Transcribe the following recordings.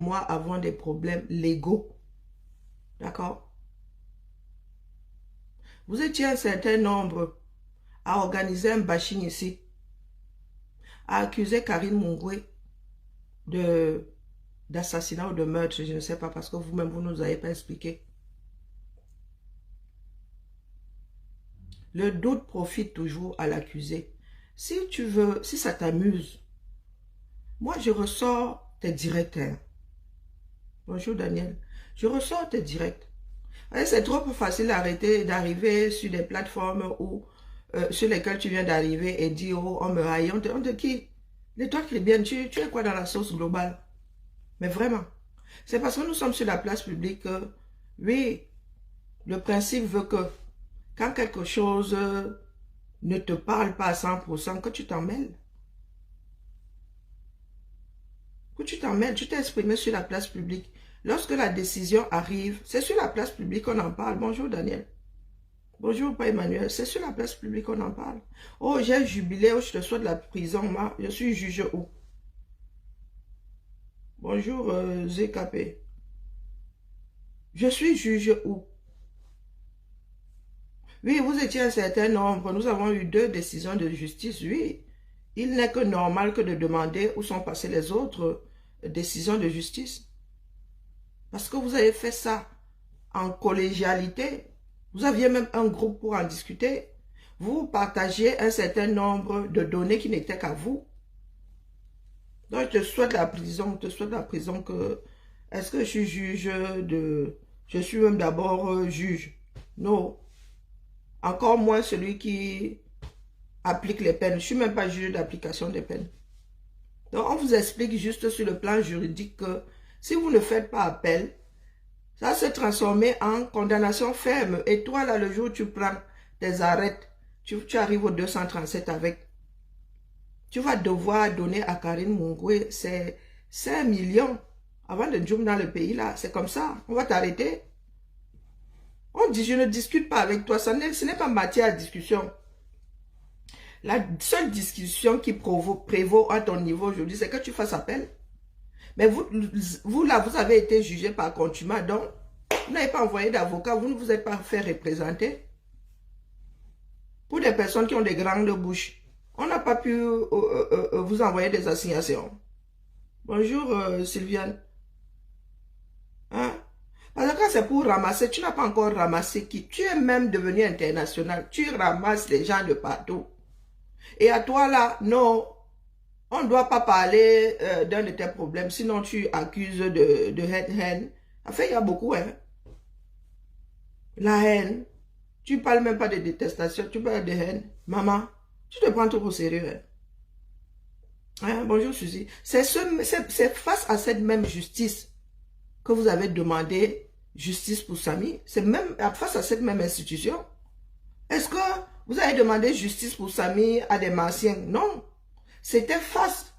moi avons des problèmes légaux. D'accord? Vous étiez un certain nombre à organiser un bashing ici, à accuser Karine Mungwe d'assassinat ou de meurtre, je ne sais pas, parce que vous-même, vous ne nous avez pas expliqué. Le doute profite toujours à l'accusé. Si tu veux, si ça t'amuse, moi je ressors tes directs. Hein. Bonjour Daniel. Je ressors tes directs. C'est trop facile d'arriver sur des plateformes sur lesquelles tu viens d'arriver et dire, oh, on me haït, on te qui? L'étoile chrétienne, tu es quoi dans la sauce globale? Mais vraiment, c'est parce que nous sommes sur la place publique que, oui, le principe veut que quand quelque chose ne te parle pas à 100%, que tu t'en mêles. Que tu t'en mêles, tu t'es exprimé sur la place publique. Lorsque la décision arrive, c'est sur la place publique qu'on en parle. Bonjour Daniel. Bonjour pas Emmanuel, c'est sur la place publique qu'on en parle. Oh, j'ai jubilé, oh, je te souhaite de la prison, moi, je suis juge où? Bonjour ZKP. Je suis juge où? Oui, vous étiez un certain nombre, nous avons eu 2 décisions de justice, oui. Il n'est que normal que de demander où sont passées les autres décisions de justice. Parce que vous avez fait ça en collégialité. Vous aviez même un groupe pour en discuter. Vous partagiez un certain nombre de données qui n'étaient qu'à vous. Donc, je te souhaite la prison, que... Est-ce que je suis juge de... Je suis même d'abord juge. Non. Encore moins celui qui applique les peines. Je ne suis même pas juge d'application des peines. Donc, on vous explique juste sur le plan juridique que si vous ne faites pas appel, ça se transformer en condamnation ferme. Et toi, là, le jour où tu prends tes arrêts, tu arrives au 237 avec. Tu vas devoir donner à Karine Mungwe 5 millions avant de jump dans le pays, là. C'est comme ça. On va t'arrêter. On dit, je ne discute pas avec toi. Ce n'est pas matière à discussion. La seule discussion qui prévaut à ton niveau aujourd'hui, c'est que tu fasses appel. Mais vous là, vous avez été jugé par contumace, donc vous n'avez pas envoyé d'avocat, vous ne vous êtes pas fait représenter. Pour des personnes qui ont des grandes bouches, on n'a pas pu vous envoyer des assignations. Bonjour Sylviane. Hein? Parce que quand c'est pour ramasser, tu n'as pas encore ramassé qui. Tu es même devenu international. Tu ramasses les gens de partout. Et à toi là, non. On ne doit pas parler d'un de tes problèmes, sinon tu accuses de haine. En fait, il y a beaucoup, hein. La haine. Tu ne parles même pas de détestation, tu parles de haine. Maman, tu te prends trop au sérieux, hein. Hein, bonjour Suzy. C'est face à cette même justice que vous avez demandé justice pour Samy. C'est même face à cette même institution. Est-ce que vous avez demandé justice pour Samy à des Martiens? Non. C'était face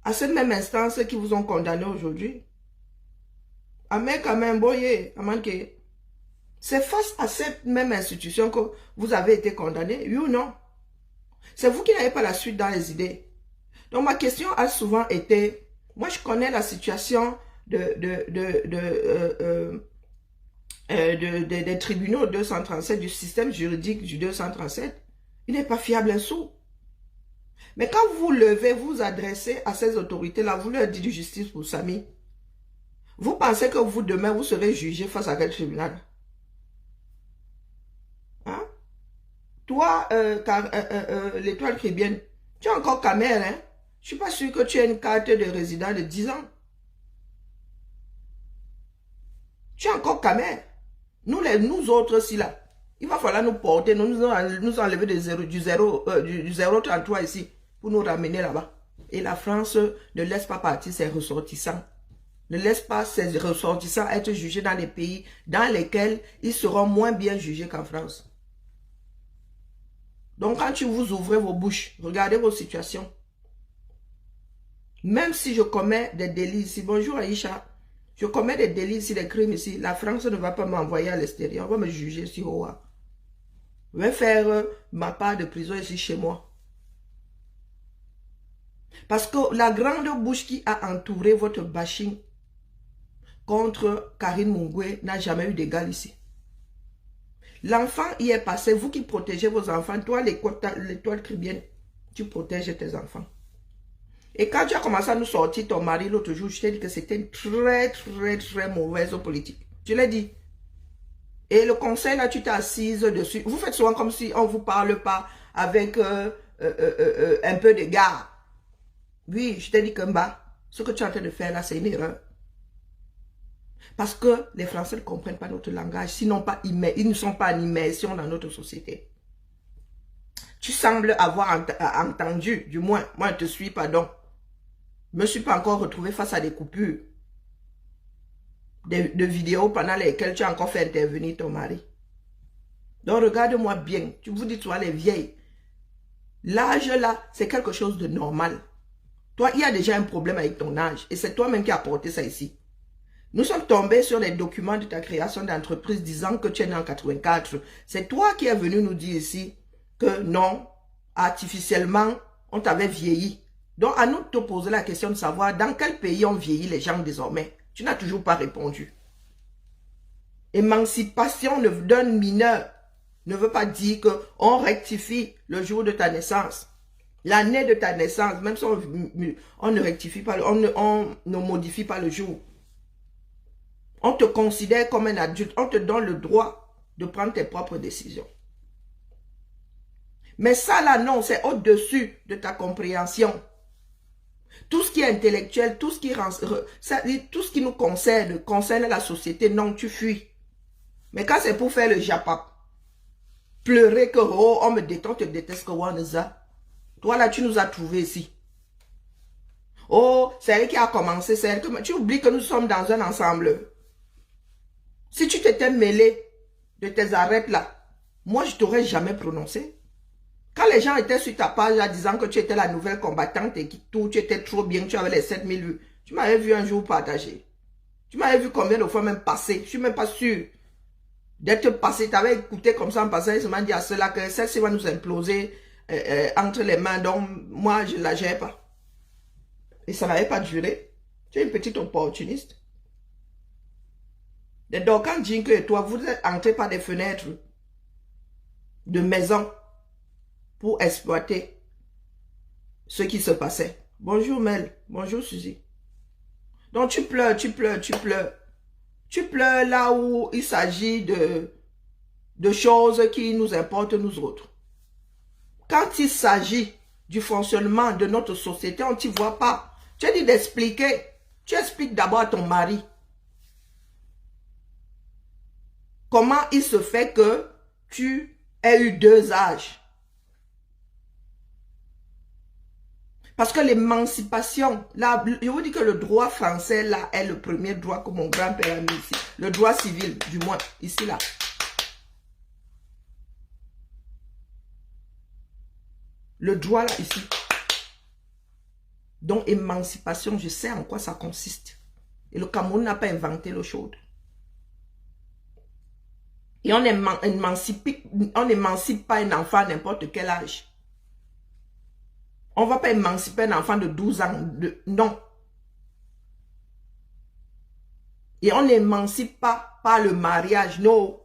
à cette même instance qui vous ont condamné aujourd'hui. Amen, quand même, boye, amanke. C'est face à cette même institution que vous avez été condamné, oui ou non? C'est vous qui n'avez pas la suite dans les idées. Donc ma question a souvent été, moi je connais la situation des tribunaux 237, du système juridique du 237. Il n'est pas fiable un sou. Mais quand vous levez, vous adressez à ces autorités-là, vous leur dites justice pour Samy. Vous pensez que vous, demain, vous serez jugé face à quel tribunal? Hein? Toi, l'étoile chrétienne, tu es encore camère, hein? Je ne suis pas sûr que tu aies une carte de résident de 10 ans. Tu es encore camère. Nous autres, si là, il va falloir nous porter, nous enlever du 033 ici, pour nous ramener là-bas. Et la France ne laisse pas partir ses ressortissants. Ne laisse pas ses ressortissants être jugés dans les pays dans lesquels ils seront moins bien jugés qu'en France. Donc quand vous ouvrez vos bouches, regardez vos situations. Même si je commets des délits ici, bonjour Aïcha, je commets des délits ici, des crimes ici, la France ne va pas m'envoyer à l'extérieur, on va me juger ici au roi. Je vais faire ma part de prison ici chez moi. Parce que la grande bouche qui a entouré votre bashing contre Karine Mungwe n'a jamais eu d'égal ici. L'enfant y est passé, vous qui protégez vos enfants, toi l'étoile chrétienne, tu protèges tes enfants. Et quand tu as commencé à nous sortir ton mari l'autre jour, je t'ai dit que c'était une très mauvaise politique. Je l'ai dit. Et le conseil là, tu t'es assise dessus. Vous faites souvent comme si on ne vous parle pas avec un peu d'égard. Oui, je t'ai dit que ce que tu es en train de faire là, c'est une erreur. Parce que les Français ne comprennent pas notre langage, sinon ils ne sont pas en immersion dans notre société. Tu sembles avoir entendu, du moins, moi je te suis, pardon. Je ne me suis pas encore retrouvé face à des coupures de vidéos pendant lesquelles tu as encore fait intervenir ton mari. Donc regarde-moi bien, tu vous dis, toi les vieilles, l'âge là, c'est quelque chose de normal. Toi, il y a déjà un problème avec ton âge et c'est toi-même qui as apporté ça ici. Nous sommes tombés sur les documents de ta création d'entreprise disant que tu es né en 84. C'est toi qui es venu nous dire ici que non, artificiellement, on t'avait vieilli. Donc, à nous de te poser la question de savoir dans quel pays on vieillit les gens désormais. Tu n'as toujours pas répondu. Émancipation d'un mineur ne veut pas dire qu'on rectifie le jour de ta naissance. L'année de ta naissance, même si on ne rectifie pas, on ne modifie pas le jour. On te considère comme un adulte, on te donne le droit de prendre tes propres décisions. Mais ça là, non, c'est au-dessus de ta compréhension. Tout ce qui est intellectuel, tout ce qui nous concerne la société, non, tu fuis. Mais quand c'est pour faire le japap, pleurer que, oh, on me détend, te déteste que Waneza. Toi là, tu nous as trouvés ici. Oh, c'est elle qui a commencé, c'est elle que... Tu oublies que nous sommes dans un ensemble. Si tu t'étais mêlé de tes arêtes là, moi je t'aurais jamais prononcé. Quand les gens étaient sur ta page là disant que tu étais la nouvelle combattante et que tu étais trop bien, tu avais les 7000 vues, tu m'avais vu un jour partager. Tu m'avais vu combien de fois même passer. Je suis même pas sûr d'être passé. Tu avais écouté comme ça en passant, il se m'a dit à cela que celle-ci va nous imploser entre les mains. Donc moi je ne la gère pas. Et ça n'avait pas duré. Tu es une petite opportuniste. Donc quand Jinko et toi, vous êtes entrés par des fenêtres de maison pour exploiter ce qui se passait. Bonjour Mel, bonjour Suzy. Donc tu pleures, tu pleures, tu pleures. Tu pleures là où il s'agit de choses qui nous importent nous autres. Quand il s'agit du fonctionnement de notre société, on ne t'y voit pas. Tu as dit d'expliquer. Tu expliques d'abord à ton mari. Comment il se fait que tu aies eu 2 âges? Parce que l'émancipation, là, je vous dis que le droit français, là, est le premier droit que mon grand-père a mis ici. Le droit civil, du moins, ici, là. Le droit, là, ici. Donc, émancipation, je sais en quoi ça consiste. Et le Cameroun n'a pas inventé l'eau chaude. Et on n'émancipe pas un enfant à n'importe quel âge. On ne va pas émanciper un enfant de 12 ans. Non. Et on n'émancipe pas par le mariage. Non.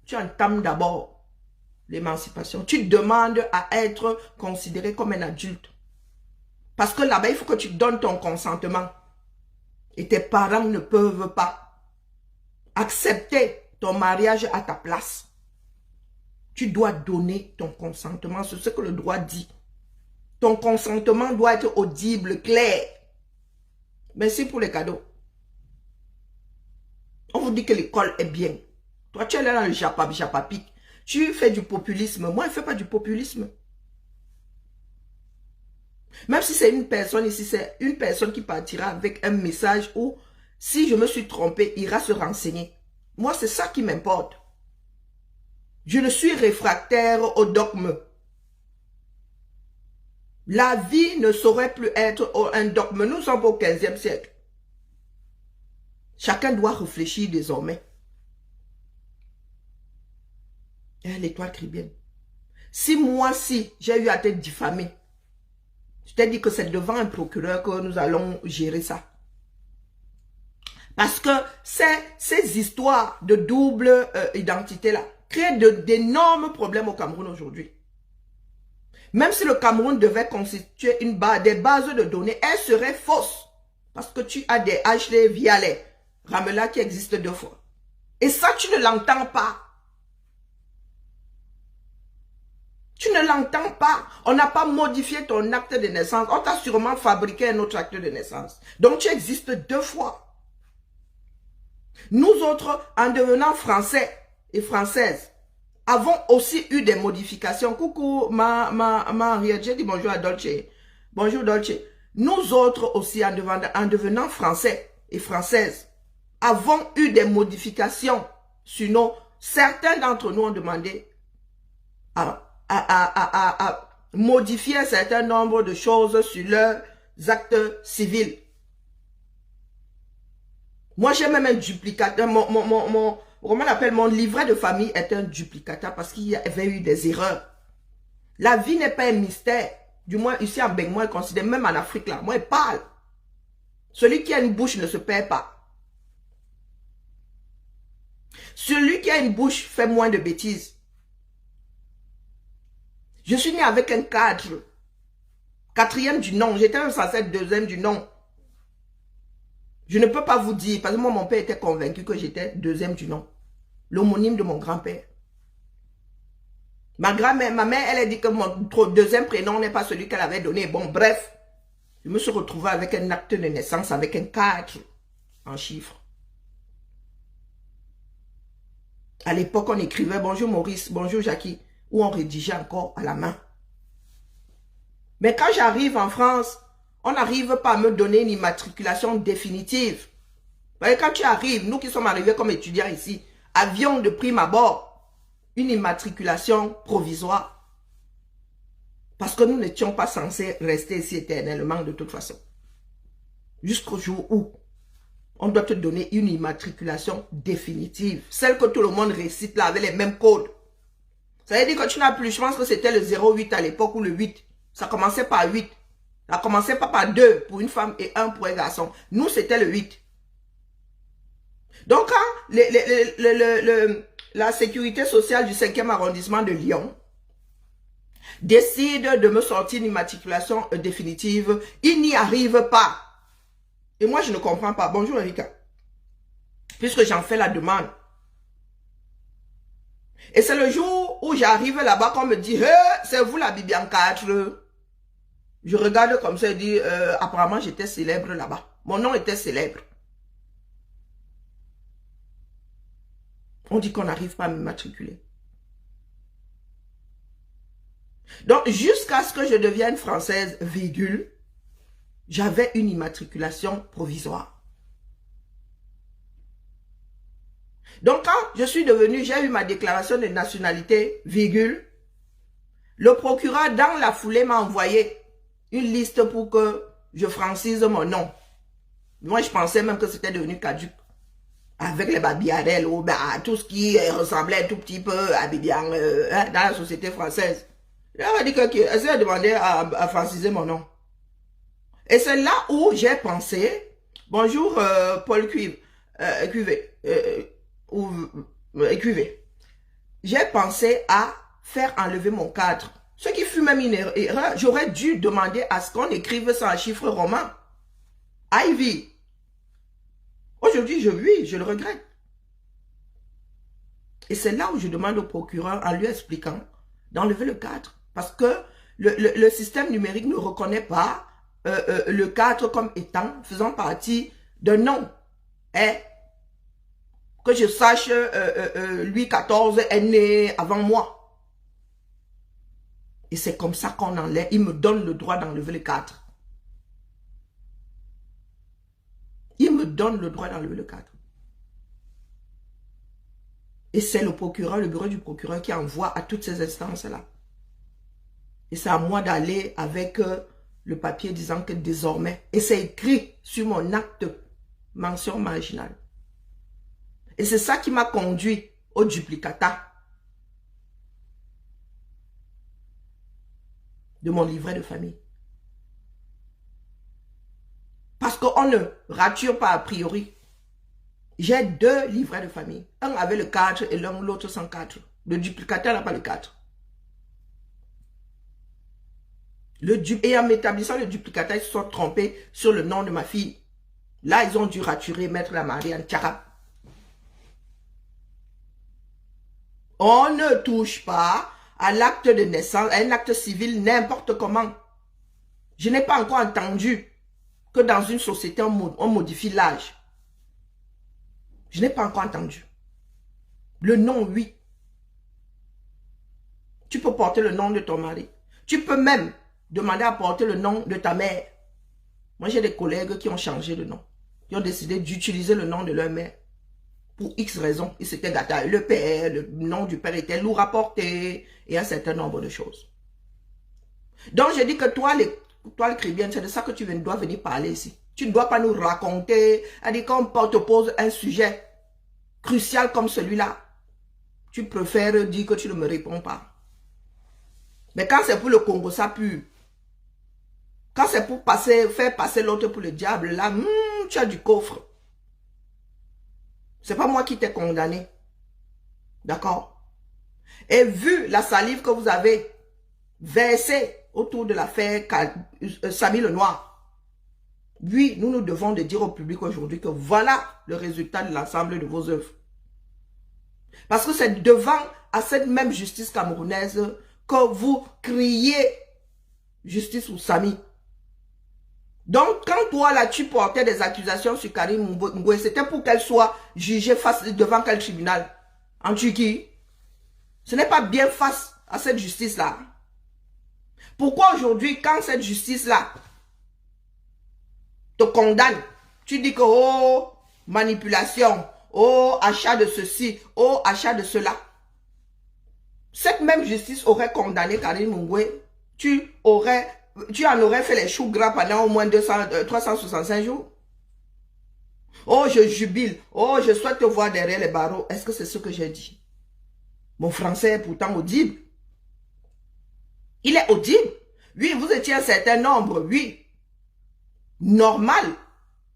Tu entames d'abord l'émancipation. Tu demandes à être considéré comme un adulte. Parce que là-bas, il faut que tu donnes ton consentement. Et tes parents ne peuvent pas accepter ton mariage à ta place. Tu dois donner ton consentement. C'est ce que le droit dit. Ton consentement doit être audible, clair. Merci pour les cadeaux. On vous dit que l'école est bien. Toi, tu es là dans le japapique. Tu fais du populisme. Moi, je ne fais pas du populisme. Même si c'est une personne ici, c'est une personne qui partira avec un message où, si je me suis trompé, ira se renseigner. Moi, c'est ça qui m'importe. Je ne suis réfractaire au dogme. La vie ne saurait plus être un dogme. Nous sommes au 15e siècle. Chacun doit réfléchir désormais. L'étoile chrétienne. Si moi, j'ai eu à être diffamé, Je t'ai dit que c'est devant un procureur que nous allons gérer ça. Parce que ces histoires de double identité-là créent d'énormes problèmes au Cameroun aujourd'hui. Même si le Cameroun devait constituer des bases de données, elles seraient fausses. Parce que tu as des HD via les Ramela qui existent 2 fois. Et ça, tu ne l'entends pas. Tu ne l'entends pas. On n'a pas modifié ton acte de naissance. On t'a sûrement fabriqué un autre acte de naissance. Donc, tu existes 2 fois. Nous autres, en devenant français et françaises, avons aussi eu des modifications. Coucou, Henriette, j'ai dit bonjour à Dolce. Bonjour Dolce. Nous autres aussi, en devenant français et françaises, avons eu des modifications sur nos... Certains d'entre nous ont demandé à modifier un certain nombre de choses sur leurs actes civils. Moi, j'ai même un duplicateur. Comment on appelle, mon livret de famille est un duplicateur parce qu'il y avait eu des erreurs. La vie n'est pas un mystère. Du moins, ici en Bengue, moi, je considère, même en Afrique, là, moi, je parle. Celui qui a une bouche ne se perd pas. Celui qui a une bouche fait moins de bêtises. Je suis né avec un cadre. 4e du nom. J'étais un censé être 2e du nom. Je ne peux pas vous dire, parce que moi, mon père était convaincu que j'étais 2e du nom. L'homonyme de mon grand-père. Ma grand-mère, ma mère, elle a dit que mon 2e prénom n'est pas celui qu'elle avait donné. Bon, bref. Je me suis retrouvé avec un acte de naissance, avec un 4 en chiffres. À l'époque, on écrivait bonjour Maurice, bonjour Jackie, ou on rédigeait encore à la main. Mais quand j'arrive en France, on n'arrive pas à me donner une immatriculation définitive. Vous voyez, quand tu arrives, nous qui sommes arrivés comme étudiants ici, avions de prime abord une immatriculation provisoire. Parce que nous n'étions pas censés rester ici éternellement de toute façon. Jusqu'au jour où on doit te donner une immatriculation définitive. Celle que tout le monde récite là avec les mêmes codes. Ça veut dire que tu n'as plus, je pense que c'était le 08 à l'époque ou le 8. Ça commençait par 8. Ça commençait pas par 2 pour une femme et 1 pour un garçon. Nous, c'était le 8. Donc, quand la sécurité sociale du 5e arrondissement de Lyon décide de me sortir une immatriculation définitive, il n'y arrive pas. Et moi, je ne comprends pas. Bonjour, Erika. Puisque j'en fais la demande. Et c'est le jour où j'arrive là-bas qu'on me dit, hey, c'est vous la Bibi en 4. Je regarde comme ça et dis, apparemment j'étais célèbre là-bas. Mon nom était célèbre. On dit qu'on n'arrive pas à me matriculer. Donc, jusqu'à ce que je devienne française, virgule, j'avais une immatriculation provisoire. Donc, quand je suis devenue, j'ai eu ma déclaration de nationalité, virgule, le procureur, dans la foulée, m'a envoyé une liste pour que je francise mon nom. Moi, je pensais même que c'était devenu caduc. Avec les babiarelles ou tout ce qui ressemblait un tout petit peu à Bibian dans la société française. J'avais dit que essaie de demander à franciser mon nom. Et c'est là où j'ai pensé, bonjour Paul Cuive, Cuivé. J'ai pensé à faire enlever mon cadre. Ce qui fut même une erreur. J'aurais dû demander à ce qu'on écrive ça en chiffres romains. Ivy. Aujourd'hui, je le regrette. Et c'est là où je demande au procureur, en lui expliquant, d'enlever le cadre. Parce que le système numérique ne reconnaît pas le cadre comme étant, faisant partie d'un nom. Et que je sache, Louis XIV est né avant moi. Et c'est comme ça qu'on enlève. Il me donne le droit d'enlever le cadre. Il me donne le droit d'enlever le cadre. Et c'est le procureur, le bureau du procureur qui envoie à toutes ces instances-là. Et c'est à moi d'aller avec le papier disant que désormais, et c'est écrit sur mon acte, mention marginale. Et c'est ça qui m'a conduit au duplicata de mon livret de famille. Parce qu'on ne rature pas a priori. J'ai 2 livrets de famille. Un avait le 4 et l'autre sans 4. Le duplicateur n'a pas le 4. Et en établissant le duplicateur, ils se sont trompés sur le nom de ma fille. Là, ils ont dû raturer, mettre la Marianne Tchara. On ne touche pas à l'acte de naissance, à un acte civil n'importe comment. Je n'ai pas encore entendu que dans une société, on modifie l'âge. Je n'ai pas encore entendu. Le nom, oui. Tu peux porter le nom de ton mari. Tu peux même demander à porter le nom de ta mère. Moi, j'ai des collègues qui ont changé de nom. Qui ont décidé d'utiliser le nom de leur mère. Pour X raisons. Ils s'étaient gâtés. Le père, le nom du père était lourd à porter. Et un certain nombre de choses. Donc, je dis que toi, le chrétien, c'est de ça que tu dois venir parler ici. Tu ne dois pas nous raconter. C'est-à-dire qu'on te pose un sujet crucial comme celui-là. Tu préfères dire que tu ne me réponds pas. Mais quand c'est pour le Congo, ça pue. Quand c'est pour faire passer l'autre pour le diable, là, tu as du coffre. C'est pas moi qui t'ai condamné. D'accord? Et vu la salive que vous avez versée autour de l'affaire Samy le Noir, oui, nous devons de dire au public aujourd'hui que voilà le résultat de l'ensemble de vos œuvres. Parce que c'est devant à cette même justice camerounaise que vous criez justice pour Samy. Donc, quand toi, là, tu portais des accusations sur Karim Mboué, c'était pour qu'elle soit jugée devant quel tribunal? En Turquie? Ce n'est pas bien face à cette justice-là. Pourquoi aujourd'hui, quand cette justice-là te condamne, tu dis que, oh, manipulation, oh, achat de ceci, oh, achat de cela. Cette même justice aurait condamné Karim Mboué, tu en aurais fait les choux gras pendant au moins 365 jours. Oh, je jubile. Oh, je souhaite te voir derrière les barreaux. Est-ce que c'est ce que j'ai dit? Mon français est pourtant audible. Il est audible. Oui, vous étiez un certain nombre, oui. Normal.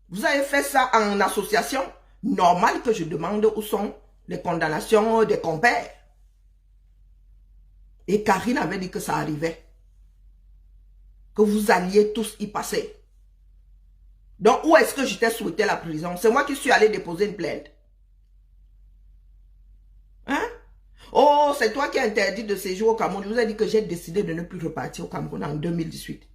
Vous avez fait ça en association. Normal que je demande où sont les condamnations des compères. Et Karine avait dit que ça arrivait. Que vous alliez tous y passer. Donc, où est-ce que je t'ai souhaité la prison? C'est moi qui suis allé déposer une plainte. Hein? Oh, c'est toi qui as interdit de séjour au Cameroun. Je vous ai dit que j'ai décidé de ne plus repartir au Cameroun en 2018.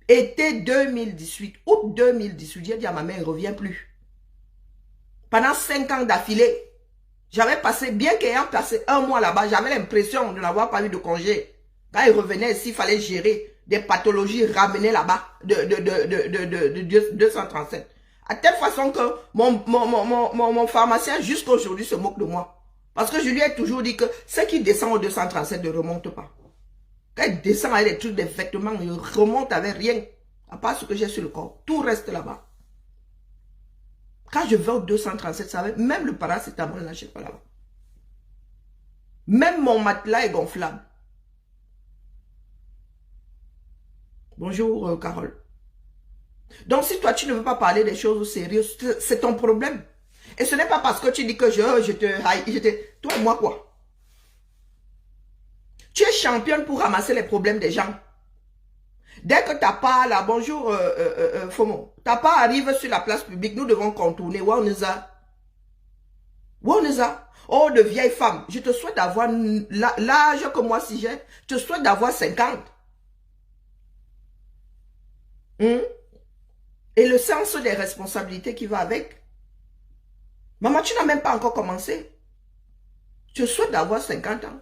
Été 2018, août 2018, j'ai dit à ma mère, ne reviens plus. Pendant 5 ans d'affilée, j'avais passé, bien qu'ayant passé 1 mois là-bas, j'avais l'impression de n'avoir pas eu de congé. Quand il revenait ici, il fallait gérer des pathologies ramenées là-bas de 237. À telle façon que mon pharmacien jusqu'à aujourd'hui se moque de moi. Parce que je lui ai toujours dit que ce qui descend au 237 ne remonte pas. Quand il descend avec des trucs, des vêtements, il remonte avec rien. À part ce que j'ai sur le corps. Tout reste là-bas. Quand je vais au 237, ça va, même le paracétamol, je n'achète pas là-bas. Même mon matelas est gonflable. Bonjour, Carole. Donc, si toi, tu ne veux pas parler des choses sérieuses, c'est ton problème. Et ce n'est pas parce que tu dis que je te... Toi et moi, quoi? Tu es championne pour ramasser les problèmes des gens. Dès que ta part, là, bonjour, Fomo, ta part arrive sur la place publique, nous devons contourner. Woneza. Oh, de vieille femme. Je te souhaite d'avoir l'âge que moi, si j'ai. Je te souhaite d'avoir 50. Et le sens des responsabilités qui va avec. Maman, tu n'as même pas encore commencé. Je souhaite d'avoir 50 ans.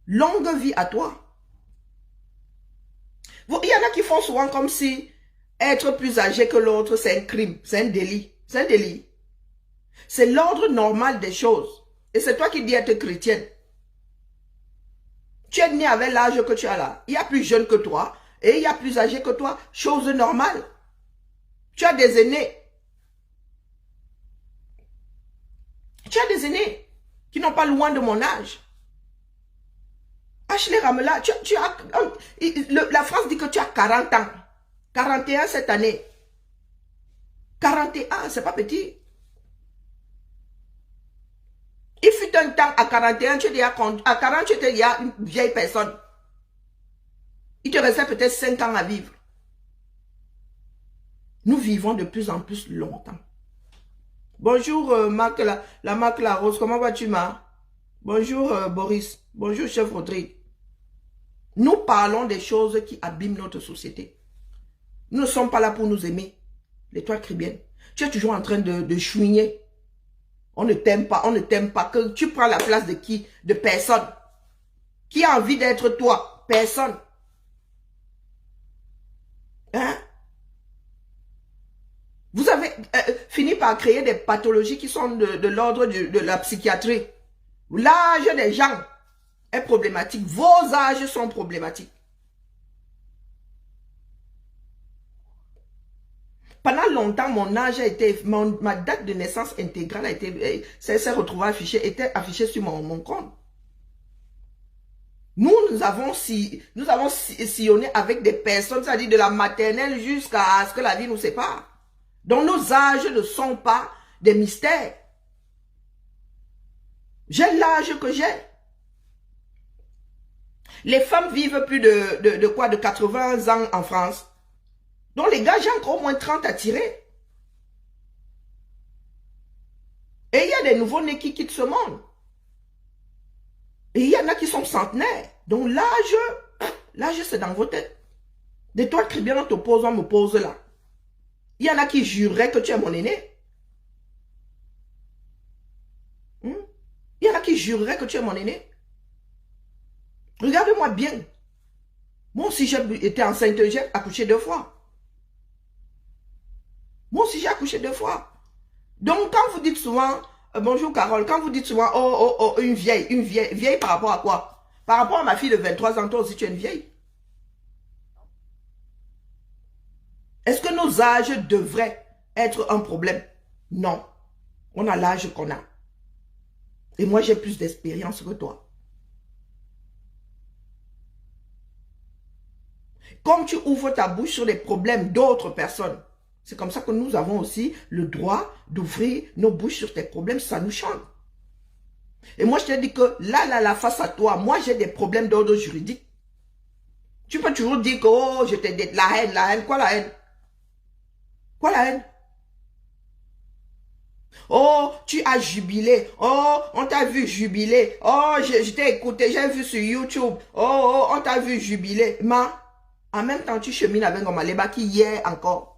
Longue vie à toi. Il y en a qui font souvent comme si être plus âgé que l'autre, c'est un crime, c'est un délit. C'est un délit. C'est l'ordre normal des choses. Et c'est toi qui dis être chrétienne. Tu es né avec l'âge que tu as là. Il y a plus jeune que toi. Et il y a plus âgé que toi. Chose normale. Tu as des aînés. Tu as des aînés qui n'ont pas loin de mon âge. Ashley Ramela, la France dit que tu as 40 ans. 41 cette année. 41, c'est pas petit. Il fut un temps, à 41, tu étais à 40, tu étais déjà une vieille personne. Il te restait peut-être 5 ans à vivre. Nous vivons de plus en plus longtemps. Bonjour, Marc, la Marc Larose, comment vas-tu, Marc? Bonjour, Boris. Bonjour, chef Rodrigue. Nous parlons des choses qui abîment notre société. Nous ne sommes pas là pour nous aimer. L'étoile caribéenne. Tu es toujours en train de chouiner. On ne t'aime pas, on ne t'aime pas. Que tu prends la place de qui? De personne. Qui a envie d'être toi? Personne. Hein? Vous avez fini par créer des pathologies qui sont de l'ordre de la psychiatrie. L'âge des gens est problématique. Vos âges sont problématiques. Pendant longtemps, mon âge a été, ma date de naissance intégrale a été, s'est retrouvée affichée, était affichée sur mon compte. Nous avons sillonné avec des personnes, c'est-à-dire de la maternelle jusqu'à ce que la vie nous sépare. Donc nos âges ne sont pas des mystères. J'ai l'âge que j'ai. Les femmes vivent plus de quoi? De 80 ans en France. Donc les gars, j'ai encore au moins 30 à tirer. Et il y a des nouveaux-nés qui quittent ce monde. Et il y en a qui sont centenaires. Donc l'âge c'est dans vos têtes. D'étoile caribéenne, on t'oppose, on me pose là. Il y en a qui jureraient que tu es mon aîné. Il y en a qui jureraient que tu es mon aîné. Regarde-moi bien. Moi aussi, j'ai été enceinte, j'ai accouché 2 fois. Moi aussi, j'ai accouché 2 fois. Donc, quand vous dites souvent, bonjour Carole, quand vous dites souvent, oh, une vieille par rapport à quoi? Par rapport à ma fille de 23 ans, toi aussi, tu es une vieille. Est-ce que nos âges devraient être un problème? Non. On a l'âge qu'on a. Et moi, j'ai plus d'expérience que toi. Comme tu ouvres ta bouche sur les problèmes d'autres personnes, c'est comme ça que nous avons aussi le droit d'ouvrir nos bouches sur tes problèmes, ça nous change. Et moi, je te dis que là, face à toi, moi, j'ai des problèmes d'ordre juridique. Tu peux toujours dire que, oh, je t'ai dit la haine, quoi la haine? Quoi la haine? Oh, tu as jubilé. Oh, on t'a vu jubiler. Oh, je t'ai écouté, j'ai vu sur YouTube. Oh, on t'a vu jubiler. Mais, en même temps, tu chemines avec Omaleba qui hier encore.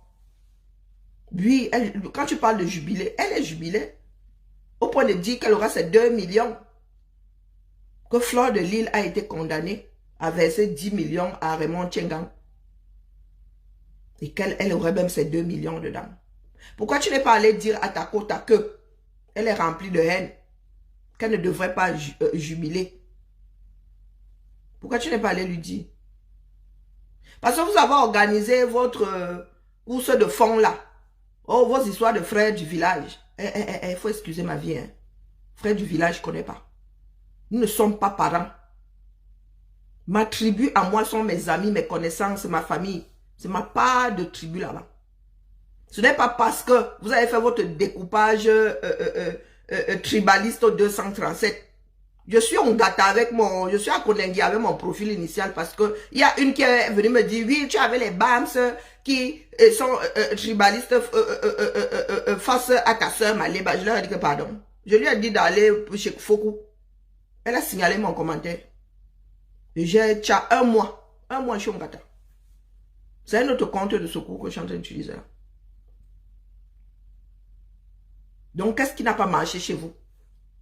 Oui, quand tu parles de jubilé, elle est jubilée. Au point de dire qu'elle aura ses 2 millions. Que Fleur de Lille a été condamnée à verser 10 millions à Raymond Tchengang. Et qu'elle aurait même ses 2 millions dedans. Pourquoi tu n'es pas allé dire à ta côte que elle est remplie de haine, qu'elle ne devrait pas jubiler? Pourquoi tu n'es pas allé lui dire? Parce que vous avez organisé votre course de fond là. Oh, vos histoires de frères du village. Il faut excuser ma vie. Hein. Frères du village, je ne connais pas. Nous ne sommes pas parents. Ma tribu à moi sont mes amis, mes connaissances, ma famille. C'est ma part de tribu là-bas. Ce n'est pas parce que vous avez fait votre découpage tribaliste au 237. Je suis en gâte avec je suis à Konengi avec mon profil initial parce que il y a une qui est venue me dire, oui, tu avais les BAMS qui sont tribalistes face à ta soeur Maléba. Je leur ai dit que pardon. Je lui ai dit d'aller chez Foku. Elle a signalé mon commentaire. J'ai 1 mois. 1 mois, je suis en gâte. C'est un autre compte de secours que je suis en train d'utiliser là. Donc, qu'est-ce qui n'a pas marché chez vous?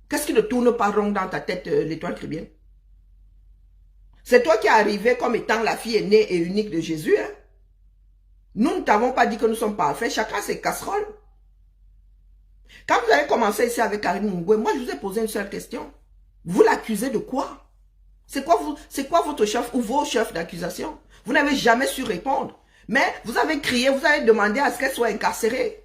Qu'est-ce qui ne tourne pas rond dans ta tête, l'étoile caribéenne? C'est toi qui es arrivé comme étant la fille aînée et unique de Jésus. Hein? Nous ne t'avons pas dit que nous sommes parfaits. Chacun ses casseroles. Quand vous avez commencé ici avec Karine Mungwe, moi je vous ai posé une seule question. Vous l'accusez de quoi? C'est quoi votre chef ou vos chefs d'accusation? Vous n'avez jamais su répondre. Mais vous avez crié, vous avez demandé à ce qu'elle soit incarcérée.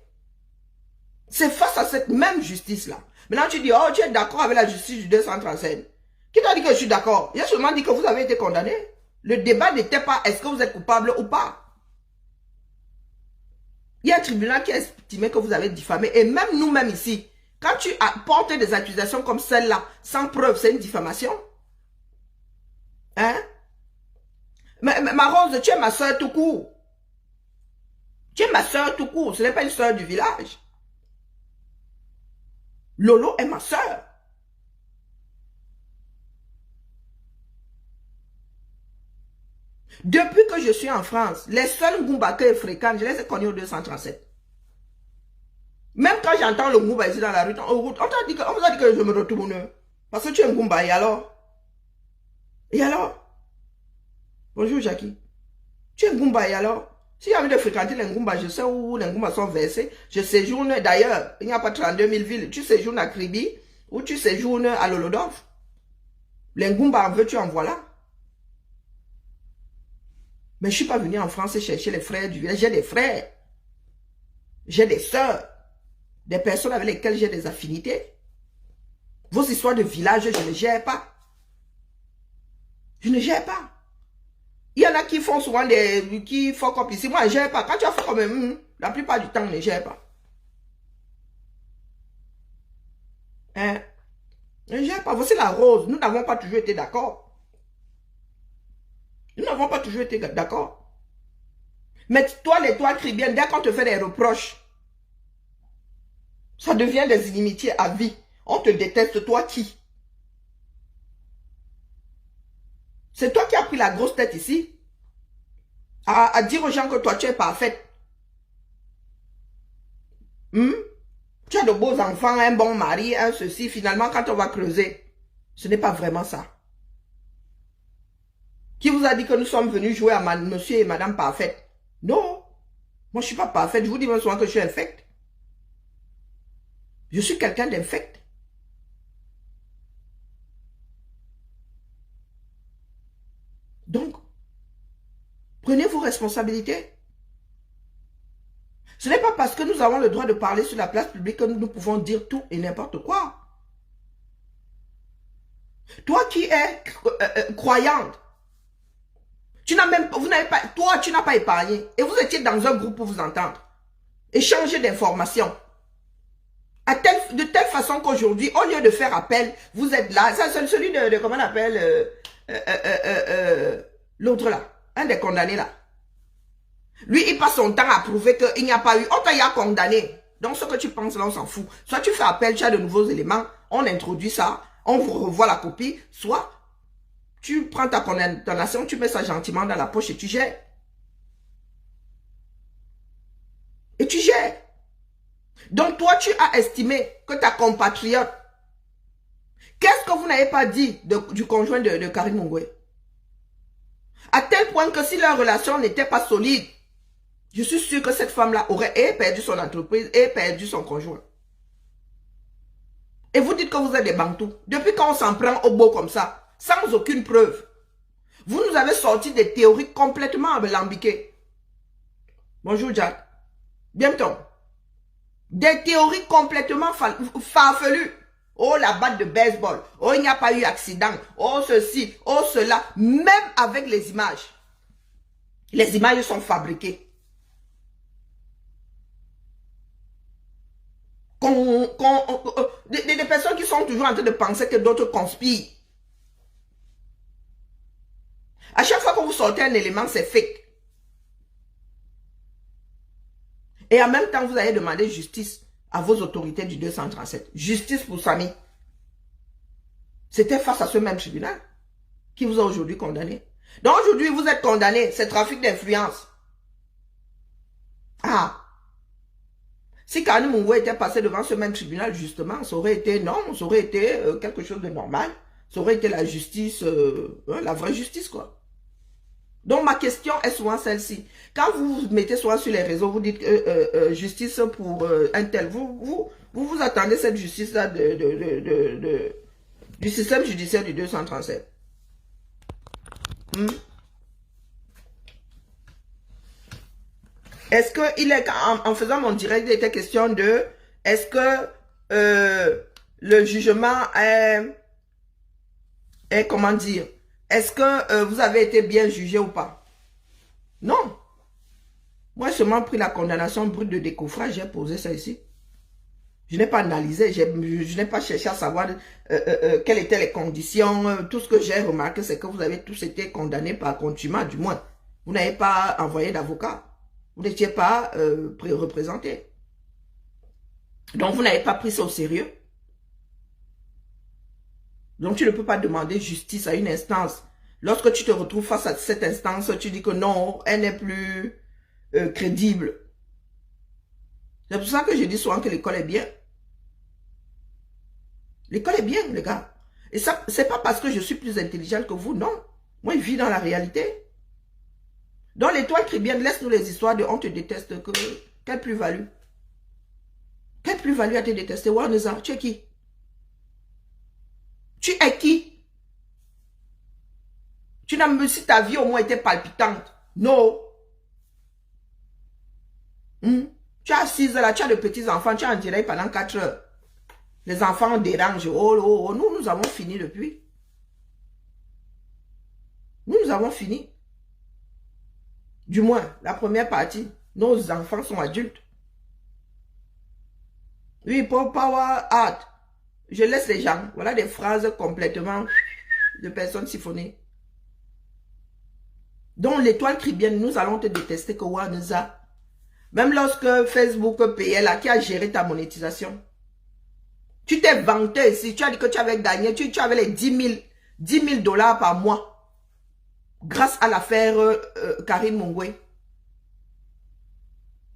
C'est face à cette même justice-là. Maintenant, tu dis, oh, tu es d'accord avec la justice du 237. Qui t'a dit que je suis d'accord? Il a seulement dit que vous avez été condamné. Le débat n'était pas est-ce que vous êtes coupable ou pas. Il y a un tribunal qui a estimé que vous avez diffamé. Et même nous-mêmes ici, quand tu apportes des accusations comme celle-là, sans preuve, c'est une diffamation. Hein? Ma Rose, tu es ma soeur tout court. Tu es ma soeur tout court. Ce n'est pas une soeur du village. Lolo est ma soeur. Depuis que je suis en France, les seuls Ngoumba que je fréquente, je les ai connus au 237. Même quand j'entends le Ngoumba ici dans la rue, on vous a dit que je me retourne. Parce que tu es un Ngoumba, et alors? Et alors? Bonjour Jackie. Tu es un Ngoumba, et alors? Si j'ai envie de fréquenter les Ngoumba, je sais où les Ngoumba sont versés. Je séjourne d'ailleurs, il n'y a pas 32 000 villes. Tu séjournes à Kribi ou tu séjournes à Lolodorf. Les Ngoumba, en veux-tu en voilà? Mais je ne suis pas venu en France chercher les frères du village. J'ai des frères. J'ai des sœurs. Des personnes avec lesquelles j'ai des affinités. Vos histoires de village, je ne gère pas. Je ne gère pas. Il y en a qui font souvent des... qui font comme ici. Moi, je ne gère pas. Quand tu as fait comme... la plupart du temps, on ne gère pas. Hein? On ne gère pas. Voici la Rose. Nous n'avons pas toujours été d'accord. Nous n'avons pas toujours été d'accord. Mais toi, les toits cribiennes, dès qu'on te fait des reproches, ça devient des inimitiés à vie. On te déteste, toi qui? C'est toi qui as pris la grosse tête ici. À dire aux gens que toi, tu es parfaite. Tu as de beaux enfants, un bon mari, un ceci. Finalement, quand on va creuser, ce n'est pas vraiment ça. Qui vous a dit que nous sommes venus jouer à monsieur et madame parfaite? Non. Moi, je ne suis pas parfaite. Je vous dis même souvent que je suis infecte. Je suis quelqu'un d'infect. Donc, prenez vos responsabilités. Ce n'est pas parce que nous avons le droit de parler sur la place publique que nous pouvons dire tout et n'importe quoi. Toi qui es croyante, tu n'as même, vous n'avez pas, toi tu n'as pas épargné et vous étiez dans un groupe pour vous entendre, échanger d'informations. De telle façon qu'aujourd'hui, au lieu de faire appel, vous êtes là. Ça, c'est celui de comment on appelle l'autre là, un des condamnés là. Lui, il passe son temps à prouver qu'il n'y a pas eu. On t'a condamné. Donc, ce que tu penses là, on s'en fout. Soit tu fais appel, tu as de nouveaux éléments, on introduit ça, on vous revoit la copie. Soit tu prends ta condamnation, tu mets ça gentiment dans la poche et tu gères. Et tu gères. Donc, toi, tu as estimé que ta compatriote, qu'est-ce que vous n'avez pas dit du conjoint de Karim Mungwe? À tel point que si leur relation n'était pas solide, je suis sûr que cette femme-là aurait perdu son entreprise et perdu son conjoint. Et vous dites que vous êtes des bantous. Depuis quand on s'en prend au beau comme ça, sans aucune preuve, vous nous avez sorti des théories complètement alambiquées. Bonjour Jack. Bientôt. Des théories complètement farfelues. Oh, la batte de baseball. Oh, il n'y a pas eu accident. Oh, ceci. Oh, cela. Même avec les images. Les images sont fabriquées. Des personnes qui sont toujours en train de penser que d'autres conspirent. À chaque fois que vous sortez un élément, c'est fake. Et en même temps, vous allez demander justice à vos autorités du 237. Justice pour Samy. C'était face à ce même tribunal qui vous a aujourd'hui condamné. Donc aujourd'hui, vous êtes condamné. C'est trafic d'influence. Ah. Si Karim Mungwe était passé devant ce même tribunal, justement, ça aurait été, non, ça aurait été quelque chose de normal. Ça aurait été la justice, la vraie justice, quoi. Donc, ma question est souvent celle-ci. Quand vous vous mettez souvent sur les réseaux, vous dites justice pour un tel, vous attendez cette justice-là du système judiciaire du 237. Est-ce que il est, en faisant mon direct, il était question de, est-ce que le jugement est comment dire, est-ce que vous avez été bien jugé ou pas? Non. Moi, j'ai seulement pris la condamnation brute de décoffrage, j'ai posé ça ici. Je n'ai pas analysé, je n'ai pas cherché à savoir quelles étaient les conditions. Tout ce que j'ai remarqué, c'est que vous avez tous été condamnés par contumace, du moins. Vous n'avez pas envoyé d'avocat. Vous n'étiez pas représenté. Donc, vous n'avez pas pris ça au sérieux. Donc, tu ne peux pas demander justice à une instance. Lorsque tu te retrouves face à cette instance, tu dis que non, elle n'est plus crédible. C'est pour ça que je dis souvent que l'école est bien. L'école est bien, les gars. Et ça, c'est pas parce que je suis plus intelligente que vous, non. Moi, je vis dans la réalité. Dans l'étoile tribienne, laisse-nous les histoires de on te déteste. Quelle plus-value? Quelle plus-value à te détester? Waneza, tu es qui? Tu es qui? Tu n'as même si ta vie au moins été palpitante. Non. Tu as 6 heures là, tu as de petits-enfants, tu es en direct pendant 4 heures. Les enfants dérangent. Oh, nous avons fini depuis. Nous avons fini. Du moins, la première partie. Nos enfants sont adultes. Oui, pour Power Art. Je laisse les gens. Voilà des phrases complètement de personnes siphonnées. Donc, l'étoile tribienne, nous allons te détester que Waneza. Même lorsque Facebook payait là, qui a géré ta monétisation. Tu t'es vanté ici, tu as dit que tu avais gagné, tu avais les 10 000 dollars par mois. Grâce à l'affaire Karine Mongwe.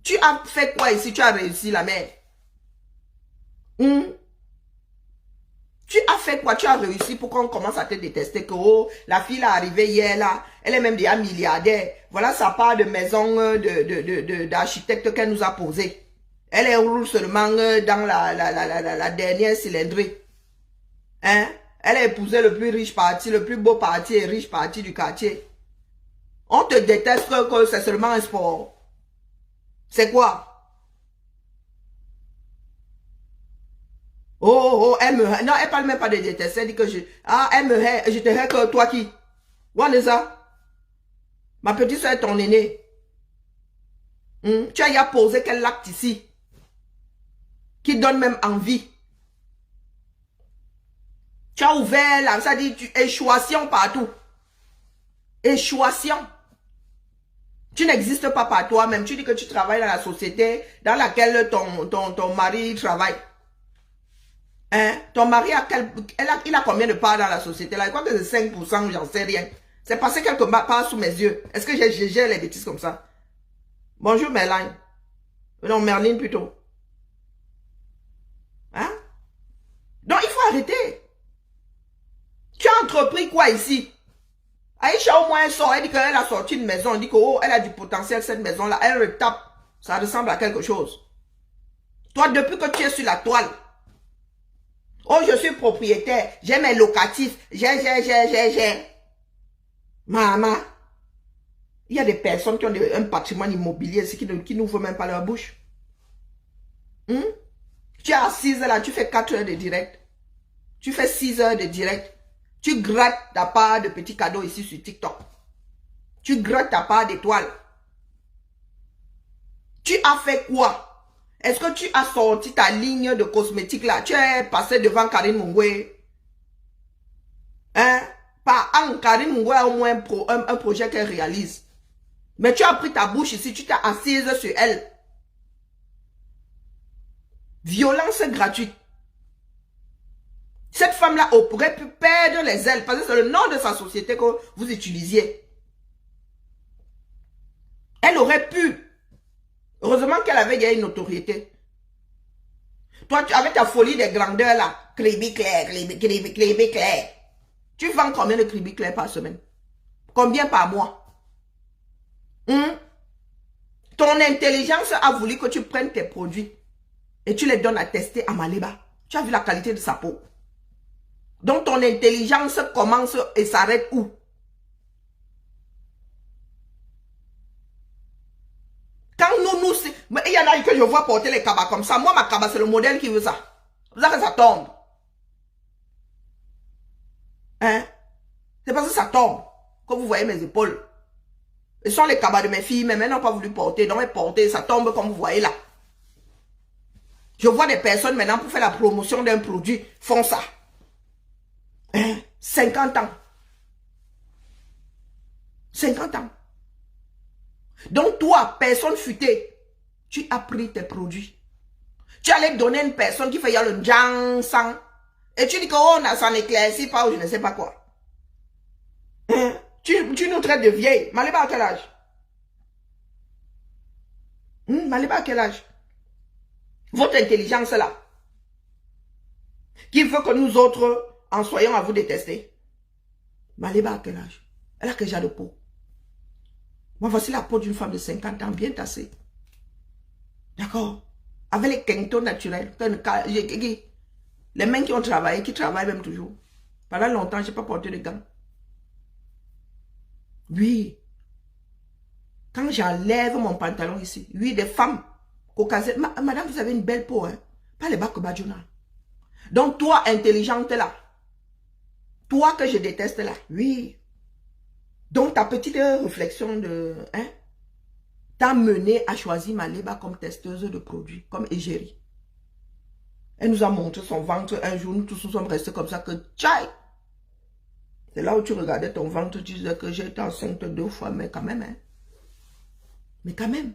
Tu as fait quoi ici? Tu as réussi la mère. Tu as fait quoi? Tu as réussi pour qu'on commence à te détester. Que oh, la fille est arrivée hier là. Elle est même déjà milliardaire. Voilà sa part de maison d'architecte qu'elle nous a posée. Elle est roule seulement dans la dernière cylindrée. Hein? Elle a épousé le plus riche parti, le plus beau parti et riche parti du quartier. On te déteste que c'est seulement un sport. C'est quoi? Oh, elle me hait. Non, elle parle même pas de détester. Elle dit que elle me hait. Je te hais que toi qui? Waneza? Ma petite soeur est ton aînée. Tu as ya posé quel acte ici? Qui donne même envie. Tu as ouvert là, ça dit échouation partout. Échouation. Tu n'existes pas par toi-même. Tu dis que tu travailles dans la société dans laquelle ton mari travaille. Hein? Ton mari il a combien de parts dans la société là? Je crois que c'est 5%, j'en sais rien. C'est passé quelque part sous mes yeux. Est-ce que j'ai les bêtises comme ça? Bonjour Merline. Non, Merline plutôt. Hein? Donc il faut arrêter. Tu as entrepris quoi ici? Aïcha au moins elle sort, elle dit qu'elle a sorti une maison, elle dit que oh, elle a du potentiel cette maison-là, elle retape. Ça ressemble à quelque chose. Toi, depuis que tu es sur la toile, oh, je suis propriétaire, j'ai mes locatifs, j'ai. Maman, il y a des personnes qui ont un patrimoine immobilier qui n'ouvrent même pas leur bouche. Tu es assise là, tu fais 4 heures de direct. Tu fais 6 heures de direct. Tu grattes ta part de petits cadeaux ici sur TikTok. Tu grattes ta part d'étoiles. Tu as fait quoi? Est-ce que tu as sorti ta ligne de cosmétiques là? Tu es passé devant Karine Mongwe. Hein? Par an, Karine Mongwe a au moins un projet qu'elle réalise. Mais tu as pris ta bouche ici, tu t'es assise sur elle. Violence gratuite. Cette femme-là aurait pu perdre les ailes parce que c'est le nom de sa société que vous utilisiez. Elle aurait pu. Heureusement qu'elle avait déjà une notoriété. Toi, tu avais ta folie des grandeurs là. Crébi clair. Tu vends combien de crébi clair par semaine? Combien par mois? Ton intelligence a voulu que tu prennes tes produits et tu les donnes à tester à Maleba. Tu as vu la qualité de sa peau. Donc ton intelligence commence et s'arrête où? Quand nous, il y en a que je vois porter les cabas comme ça. Moi, ma cabas, c'est le modèle qui veut ça. Vous savez que ça tombe. Hein? C'est parce que ça tombe que vous voyez mes épaules. Ce sont les cabas de mes filles, mais elles n'ont pas voulu porter. Donc, elles portaient, ça tombe comme vous voyez là. Je vois des personnes maintenant pour faire la promotion d'un produit, font ça. 50 ans. 50 ans. Donc, toi, personne futée, tu as pris tes produits. Tu allais donner à une personne qui fait le sang. Et tu dis que oh, ça n'éclaircit pas ou je ne sais pas quoi. Tu nous traites de vieilles. Maliba à quel âge? Maliba à quel âge? Votre intelligence là, qui veut que nous autres en soyons à vous détester. Maliba à quel âge? Elle a quel genre de peau? Moi, voici la peau d'une femme de 50 ans, bien tassée. D'accord? Avec les quintons naturels. Les mains qui ont travaillé, qui travaillent même toujours. Pendant longtemps, je n'ai pas porté de gants. Oui. Quand j'enlève mon pantalon ici, oui, des femmes caucasiennes. Madame, vous avez une belle peau, hein? Pas les bacs Badjona. Donc, toi, intelligente là. Toi que je déteste là. Oui. Donc, ta petite réflexion de... Hein? T'a mené à choisir Maliba comme testeuse de produits, comme égérie. Elle nous a montré son ventre un jour, nous tous nous sommes restés comme ça que tchaï. C'est là où tu regardais ton ventre, tu disais que j'ai été enceinte 2 fois, mais quand même, hein. Mais quand même.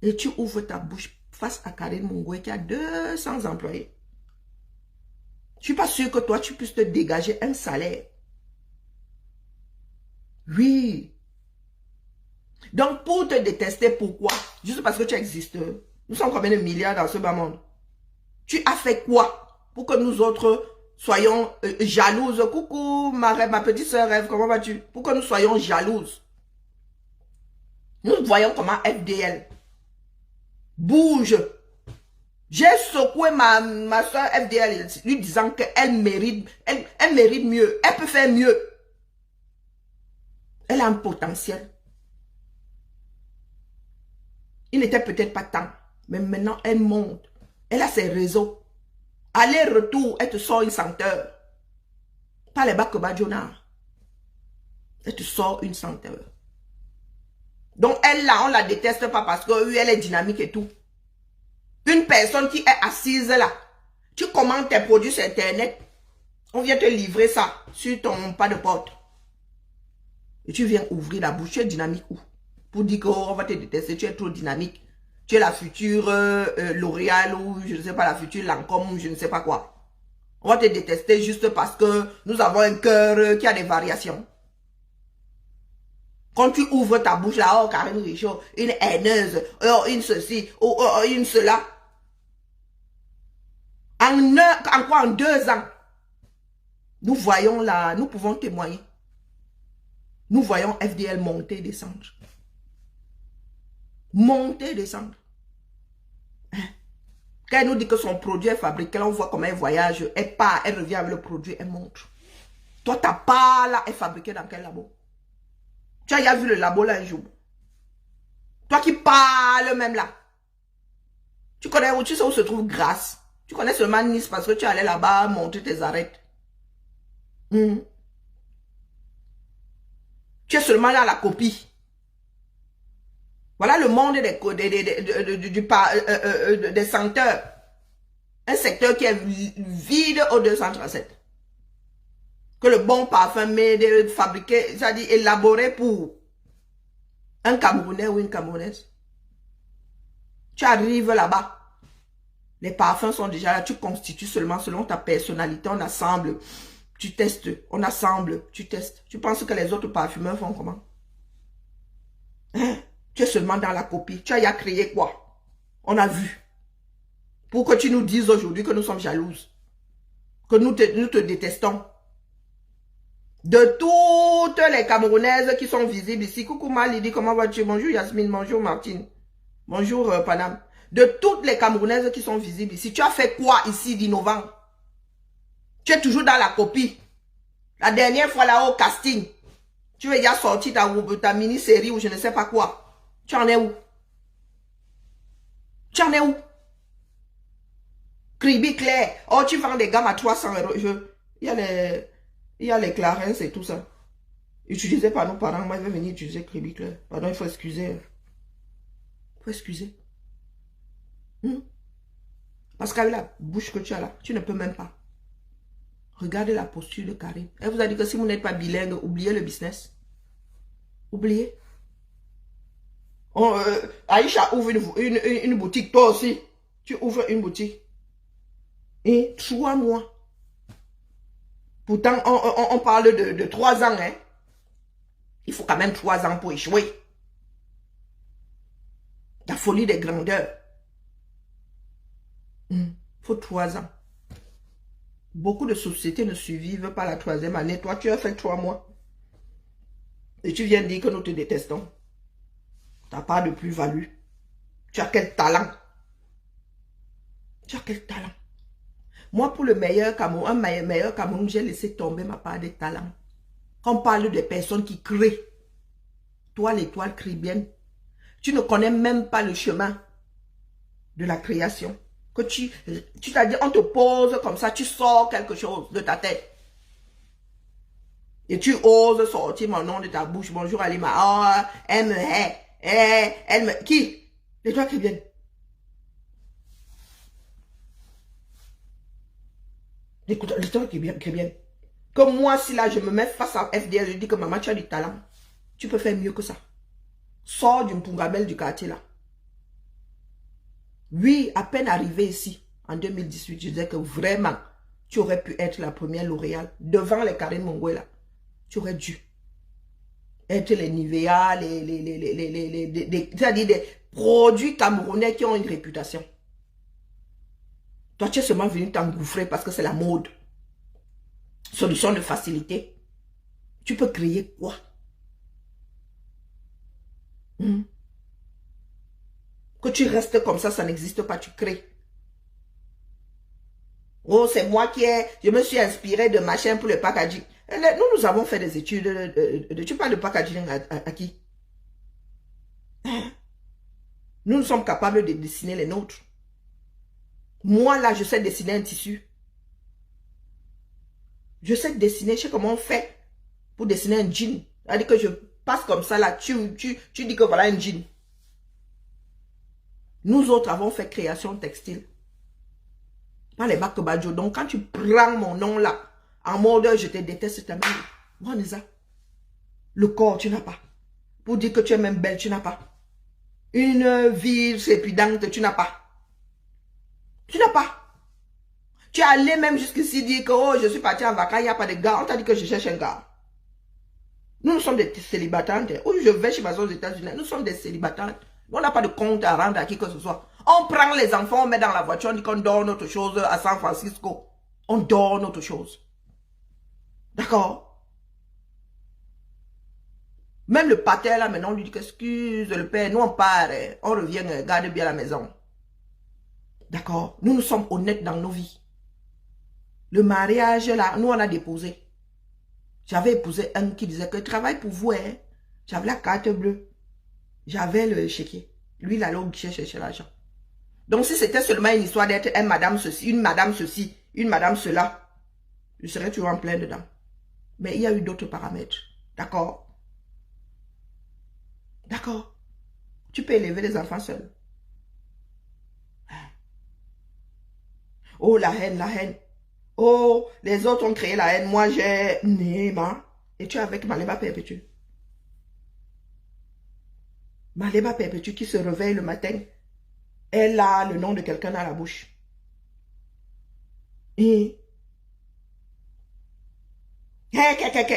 Et tu ouvres ta bouche face à Karine Mungwe qui a 200 employés. Je ne suis pas sûre que toi, tu puisses te dégager un salaire. Oui. Donc, pour te détester, pourquoi? Juste parce que tu existes. Nous sommes combien de milliards dans ce bas monde? Tu as fait quoi pour que nous autres soyons jalouses? Coucou, ma petite soeur Ève, comment vas-tu? Pour que nous soyons jalouses. Nous voyons comment FDL bouge. J'ai secoué ma soeur FDL lui disant qu'elle mérite, elle mérite mieux. Elle peut faire mieux. Elle a un potentiel. Il n'était peut-être pas temps. Mais maintenant, elle monte. Elle a ses réseaux. Aller-retour, elle te sort une senteur. Pas les bacs Badjona. Elle te sort une senteur. Donc, elle là, on la déteste pas parce que oui, elle est dynamique et tout. Une personne qui est assise là, tu commandes tes produits sur Internet, on vient te livrer ça sur ton pas de porte. Et tu viens ouvrir la bouche, tu es dynamique où? Pour dire qu'on va te détester, tu es trop dynamique. Tu es la future L'Oréal ou je ne sais pas, la future Lancôme ou je ne sais pas quoi. On va te détester juste parce que nous avons un cœur qui a des variations. Quand tu ouvres ta bouche là, oh Karine Richaud, une haineuse, oh une ceci, oh une cela. En 2 ans, nous voyons là, nous pouvons témoigner. Nous voyons FDL monter et descendre. Monter et descendre. Quand elle nous dit que son produit est fabriqué, on voit comment elle voyage, elle part, elle revient avec le produit, elle monte. Toi, ta part là est fabriquée dans quel labo? Tu as déjà vu le labo là un jour? Toi qui parles même là. Tu connais où, tu sais où se trouve Grasse? Tu connais seulement Nice parce que tu allais là-bas monter tes arêtes. Tu es seulement là à la copie. Voilà le monde des senteurs. Un secteur qui est vide au 237. Que le bon parfum est fabriqué, c'est-à-dire élaboré pour un Camerounais ou une Camerounaise. Tu arrives là-bas. Les parfums sont déjà là. Tu constitues seulement selon ta personnalité. On assemble. Tu testes. On assemble. Tu testes. Tu penses que les autres parfumeurs font comment? Hein? Tu es seulement dans la copie. Tu as ya créé quoi? On a vu. Pour que tu nous dises aujourd'hui que nous sommes jalouses. Que nous te détestons. De toutes les Camerounaises qui sont visibles ici. Coucou Malidi, comment vas-tu? Bonjour Yasmine, bonjour Martine. Bonjour Panam. De toutes les Camerounaises qui sont visibles ici, tu as fait quoi ici d'innovant? Tu es toujours dans la copie. La dernière fois là au casting, tu es déjà sorti ta mini-série ou je ne sais pas quoi. Tu en es où? Tu en es où? Cribi Claire. Oh, tu vends des gammes à 300 €. Il y a les Clarins et tout ça. utilisé par nos parents, moi, je vais venir utiliser Crédit Clair. Pardon, il faut excuser. Il faut excuser. Parce qu'avec la bouche que tu as là, tu ne peux même pas. Regardez la posture de Karim. Elle vous a dit que si vous n'êtes pas bilingue, oubliez le business. Oubliez. Aïcha ouvre une boutique, toi aussi. Tu ouvres une boutique. Et 3 mois. Pourtant, on parle de 3 ans. Hein. Il faut quand même 3 ans pour échouer. La folie des grandeurs. Il faut 3 ans. Beaucoup de sociétés ne survivent pas la 3e année. Toi, tu as fait 3 mois. Et tu viens dire que nous te détestons. Tu n'as pas de plus-value. Tu as quel talent? Tu as quel talent? Moi, pour le meilleur Cameroun, un meilleur Cameroun, j'ai laissé tomber ma part des talents. Quand on parle des personnes qui créent, toi, l'étoile caribéenne, tu ne connais même pas le chemin de la création. Que tu t'as dit, on te pose comme ça, tu sors quelque chose de ta tête. Et tu oses sortir mon nom de ta bouche. Bonjour Alima. Oh, elle me hait. Elle me... Qui? L'étoile caribéenne. L'étoile caribéenne. Comme moi, si là, je me mets face à FDL, je dis que maman, tu as du talent. Tu peux faire mieux que ça. Sors du Mpungabel du quartier là. Oui, à peine arrivé ici, en 2018, je disais que vraiment, tu aurais pu être la première L'Oréal devant les Karine Mongwela. Tu aurais dû être les Nivea, c'est-à-dire des produits camerounais qui ont une réputation. Toi, tu es seulement venu t'engouffrer parce que c'est la mode. Solution de facilité. Tu peux créer quoi? Que tu restes comme ça n'existe pas, tu crées. Oh, c'est moi je me suis inspiré de machin pour le packaging. Nous avons fait des études tu parles de packaging à qui? Nous sommes capables de dessiner les nôtres. Moi, là, je sais dessiner un tissu. Je sais dessiner, je sais comment on fait pour dessiner un jean. C'est-à-dire que je passe comme ça, là, tu dis que voilà un jean. Nous autres avons fait création textile. Pas les bacs Badjo. Donc, quand tu prends mon nom là, en mode je te déteste ta mère. Moi, Nisa, le corps, tu n'as pas. Pour dire que tu es même belle, tu n'as pas. Une vie trépidante, tu n'as pas. Tu n'as pas. Tu es allé même jusqu'ici dire que oh, je suis parti en vacances, il n'y a pas de gars. On t'a dit que je cherche un gars. Nous sommes des célibataires. Où je vais chez ma aux États-Unis, nous sommes des célibataires. On n'a pas de compte à rendre à qui que ce soit. On prend les enfants, on met dans la voiture, on dit qu'on dort notre chose à San Francisco. On dort notre chose. D'accord? Même le pater là, maintenant, on lui dit excuse le père, nous on part, on revient, garde bien la maison. D'accord? Nous sommes honnêtes dans nos vies. Le mariage là, nous on a déposé. J'avais épousé un qui disait que travaille pour vous, hein. J'avais la carte bleue. J'avais le chéquier. Lui, il allait au guichet chercher l'argent. Donc, si c'était seulement une histoire d'être une madame ceci, une madame cela, je serais toujours en plein dedans. Mais il y a eu d'autres paramètres. D'accord? D'accord? Tu peux élever les enfants seuls. Oh, la haine, la haine. Oh, les autres ont créé la haine. Moi, j'ai Néma. Et tu es avec Maleba Perpétue. Maleba Perpétue qui se réveille le matin. Elle a le nom de quelqu'un dans la bouche. Et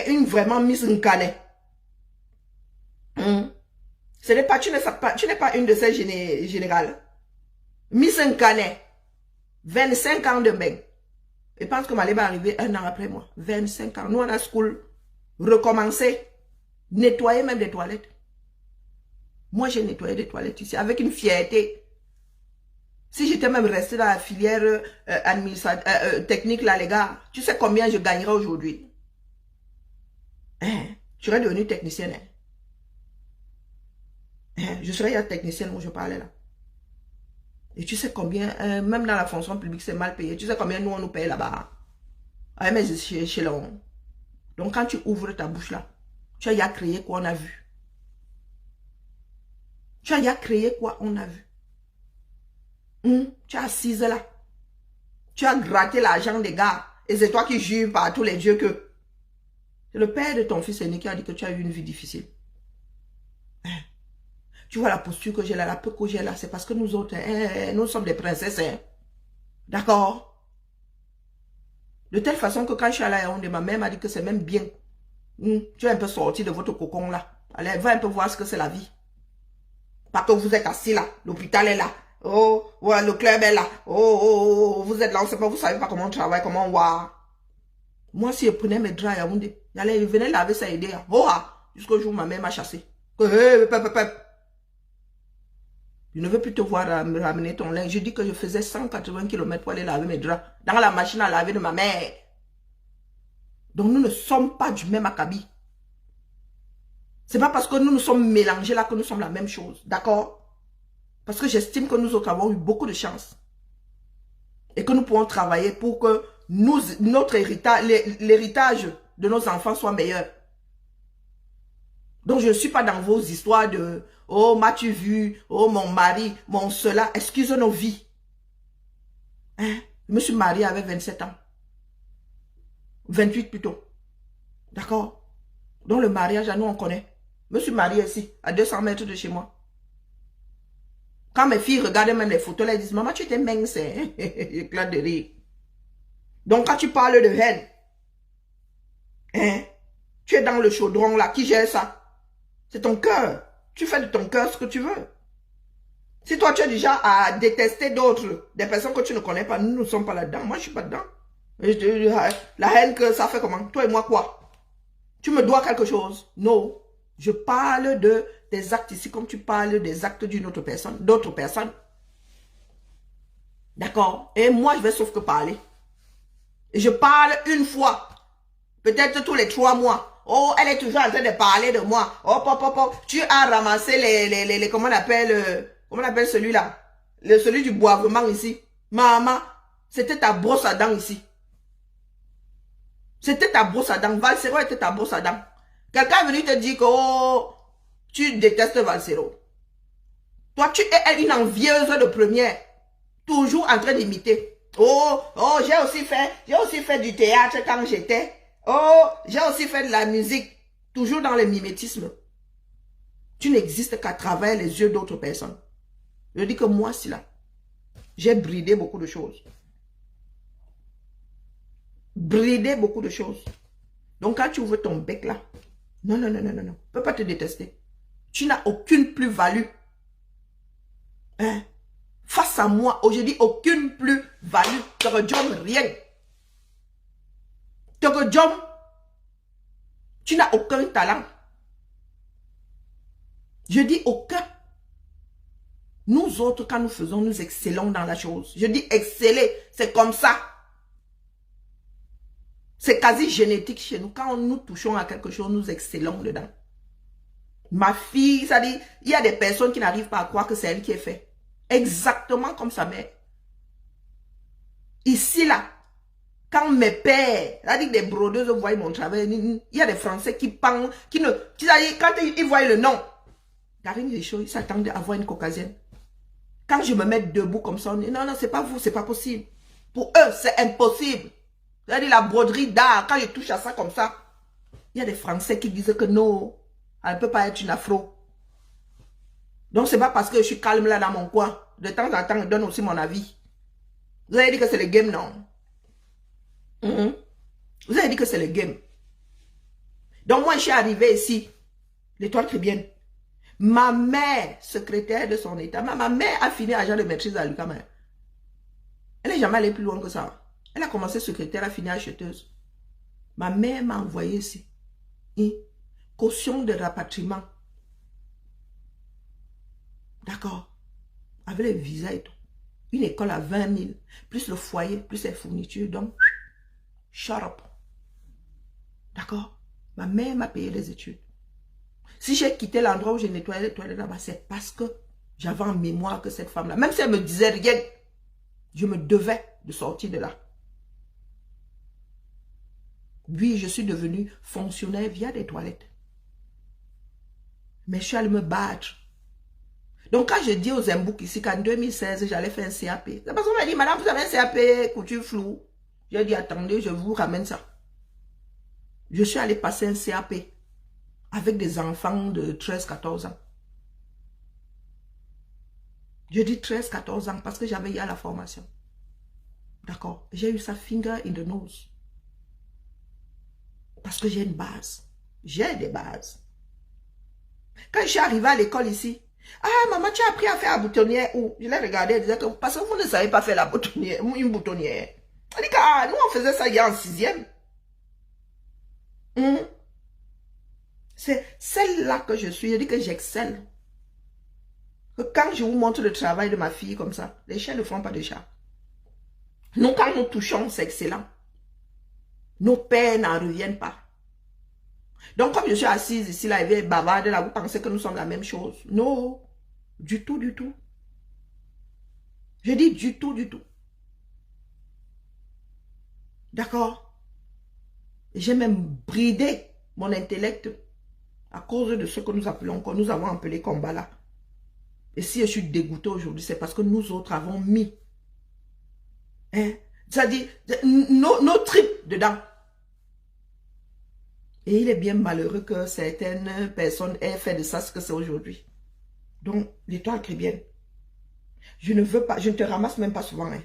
une vraiment Miss Nkane. Ce n'est pas, tu n'es pas une de ces générales. Miss Nkane. 25 ans de bain. Et pense que Maleba va arriver 1 an après moi. 25 ans. Nous, on a school. Recommencer. Nettoyer même des toilettes. Moi, j'ai nettoyé des toilettes ici avec une fierté. Si j'étais même resté dans la filière technique, là, les gars, tu sais combien je gagnerais aujourd'hui? Hein? Je serais devenue technicienne. Hein? Je serais la technicienne où je parlais là. Et tu sais combien, même dans la fonction publique, c'est mal payé. Tu sais combien nous, on nous paye là-bas. Ah, mais c'est échelon. Donc, quand tu ouvres ta bouche là, Tu as déjà créé quoi, on a vu. Tu as déjà créé quoi, on a vu. Tu as assise là. Tu as gratté l'argent des gars. Et c'est toi qui jures par tous les dieux que c'est le père de ton fils aîné qui a dit que tu as eu une vie difficile. Tu vois la posture que j'ai là, la peu que j'ai là, c'est parce que nous autres, nous sommes des princesses. D'accord? De telle façon que quand je suis à la Yaoundé, ma mère m'a dit que c'est même bien. Tu es un peu sorti de votre cocon là. Allez, va un peu voir ce que c'est la vie. Pas que vous êtes assis là, l'hôpital est là. Oh, ouais, le club est là. Oh, vous êtes là, on sait pas, vous savez pas comment on travaille, comment on voit. Moi, si je prenais mes draps à Yaoundé, je venais laver ça et aider. Oh, jusqu'au jour où ma mère m'a chassé. Je ne veux plus te voir ramener ton linge. Je dis que je faisais 180 km pour aller laver mes draps dans la machine à laver de ma mère. Donc nous ne sommes pas du même acabit. C'est pas parce que nous nous sommes mélangés là que nous sommes la même chose. D'accord? Parce que j'estime que nous autres avons eu beaucoup de chance. Et que nous pouvons travailler pour que notre héritage, l'héritage de nos enfants soit meilleur. Donc je ne suis pas dans vos histoires de « Oh, m'as-tu vu? Oh, mon mari, mon cela. » Excuse nos vies. Hein? Je me suis mariée avec 27 ans. 28 plutôt. D'accord? Donc le mariage, à nous, on connaît. Je me suis mariée ici, à 200 mètres de chez moi. Quand mes filles regardaient même les photos, elles disent « Maman, tu étais mince. » Éclat de rire. Donc quand tu parles de haine, hein, tu es dans le chaudron là, qui gère ça? C'est ton cœur. Tu fais de ton cœur ce que tu veux. Si toi tu es déjà à détester d'autres, des personnes que tu ne connais pas, nous ne sommes pas là-dedans. Moi je suis pas dedans. La haine que ça fait comment? Toi et moi quoi? Tu me dois quelque chose? Non. Je parle de tes actes ici comme tu parles des actes d'une autre personne, d'autres personnes. D'accord? Et moi je vais sauf que parler. Et je parle une fois. Peut-être tous les 3 mois. Oh, elle est toujours en train de parler de moi. Oh, tu as ramassé les comment on appelle celui-là? Celui du boivement ici. Maman, c'était ta brosse à dents ici. C'était ta brosse à dents. Valsero était ta brosse à dents. Quelqu'un est venu te dire que, oh, tu détestes Valsero. Toi, tu es une envieuse de première. Toujours en train d'imiter. Oh, j'ai aussi fait du théâtre quand j'étais. Oh, j'ai aussi fait de la musique. Toujours dans le mimétisme. Tu n'existes qu'à travers les yeux d'autres personnes. Je dis que moi, si là, j'ai bridé beaucoup de choses. Bridé beaucoup de choses. Donc quand tu ouvres ton bec là, non. Je ne peux pas te détester. Tu n'as aucune plus-value. Hein? Face à moi, aujourd'hui, aucune plus-value. Tu ne rien. Tu n'as aucun talent. Je dis aucun. Nous autres, quand nous faisons, nous excellons dans la chose. Je dis exceller, c'est comme ça. C'est quasi génétique chez nous. Quand nous touchons à quelque chose, nous excellons dedans. Ma fille, ça dit, il y a des personnes qui n'arrivent pas à croire que c'est elle qui est fait. Exactement comme sa mère. Ici, là, quand mes pères, c'est-à-dire des brodeuses voient mon travail, il y a des Français qui parlent, quand ils voient le nom, Karine Richaud, ils s'attendent à voir une caucasienne. Quand je me mets debout comme ça, on dit, non, c'est pas vous, c'est pas possible. Pour eux, c'est impossible. C'est-à-dire la broderie d'art, quand je touche à ça comme ça, il y a des Français qui disent que non, elle ne peut pas être une afro. Donc, c'est pas parce que je suis calme là dans mon coin. De temps en temps, je donne aussi mon avis. Vous avez dit que c'est le game, non? Vous avez dit que c'est le game. Donc, moi, je suis arrivée ici, l'étoile très ma mère, secrétaire de son état, ma mère a fini agent de maîtrise à l'UQAM. Elle n'est jamais allée plus loin que ça. Elle a commencé secrétaire, elle a fini acheteuse. Ma mère m'a envoyé ici. Caution de rapatriement. D'accord. Avec les visas et tout. Une école à 20 000. Plus le foyer, plus les fournitures. Donc, shut up. D'accord. Ma mère m'a payé les études. Si j'ai quitté l'endroit où j'ai nettoyé les toilettes là-bas, c'est parce que j'avais en mémoire que cette femme-là, même si elle me disait rien, je me devais de sortir de là. Oui, je suis devenue fonctionnaire via des toilettes. Mais je suis allée me battre. Donc, quand je dis aux Mbouks ici qu'en 2016, j'allais faire un CAP, la personne m'a dit, madame, vous avez un CAP couture floue. J'ai dit, attendez, je vous ramène ça. Je suis allée passer un CAP avec des enfants de 13-14 ans. Je dis 13-14 ans parce que j'avais eu à la formation. D'accord? J'ai eu sa finger in the nose. Parce que j'ai une base. J'ai des bases. Quand je suis arrivée à l'école ici, ah, maman, tu as appris à faire la boutonnière où? Je l'ai regardé, elle disait que parce que vous ne savez pas faire la boutonnière, une boutonnière. Elle dit que ah, nous, on faisait ça il y a en 6e. C'est celle-là que je suis. Je dis que j'excelle. Que quand je vous montre le travail de ma fille comme ça, les chiens ne font pas de chat. Nous, quand nous touchons, c'est excellent. Nos pères n'en reviennent pas. Donc, comme je suis assise ici, là, et bavarde, là, vous pensez que nous sommes la même chose. Non, du tout, du tout. Je dis du tout, du tout. D'accord? J'ai même bridé mon intellect à cause de ce que nous appelons, que nous avons appelé combat là. Et si je suis dégoûtée aujourd'hui, c'est parce que nous autres avons mis, c'est-à-dire, nos tripes dedans. Et il est bien malheureux que certaines personnes aient fait de ça ce que c'est aujourd'hui. Donc, l'étoile chrétienne, je ne veux pas, je ne te ramasse même pas souvent. Hein.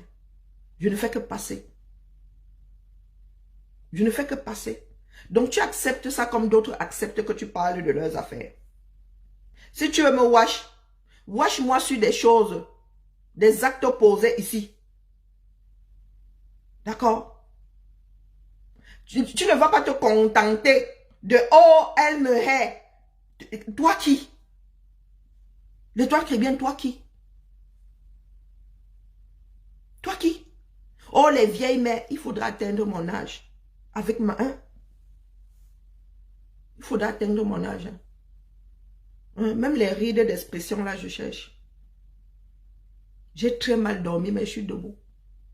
Je ne fais que passer. Je ne fais que passer. Donc, tu acceptes ça comme d'autres acceptent que tu parles de leurs affaires. Si tu veux me wash-moi sur des choses, des actes opposés ici. D'accord? Tu ne vas pas te contenter de « Oh, elle me hait ». Toi qui? L'étoile chrétienne, toi qui? Toi qui? Oh, les vieilles mères, il faudra atteindre mon âge. Avec ma... Il faudra atteindre mon âge. Même les rides d'expression, là, je cherche. J'ai très mal dormi, mais je suis debout.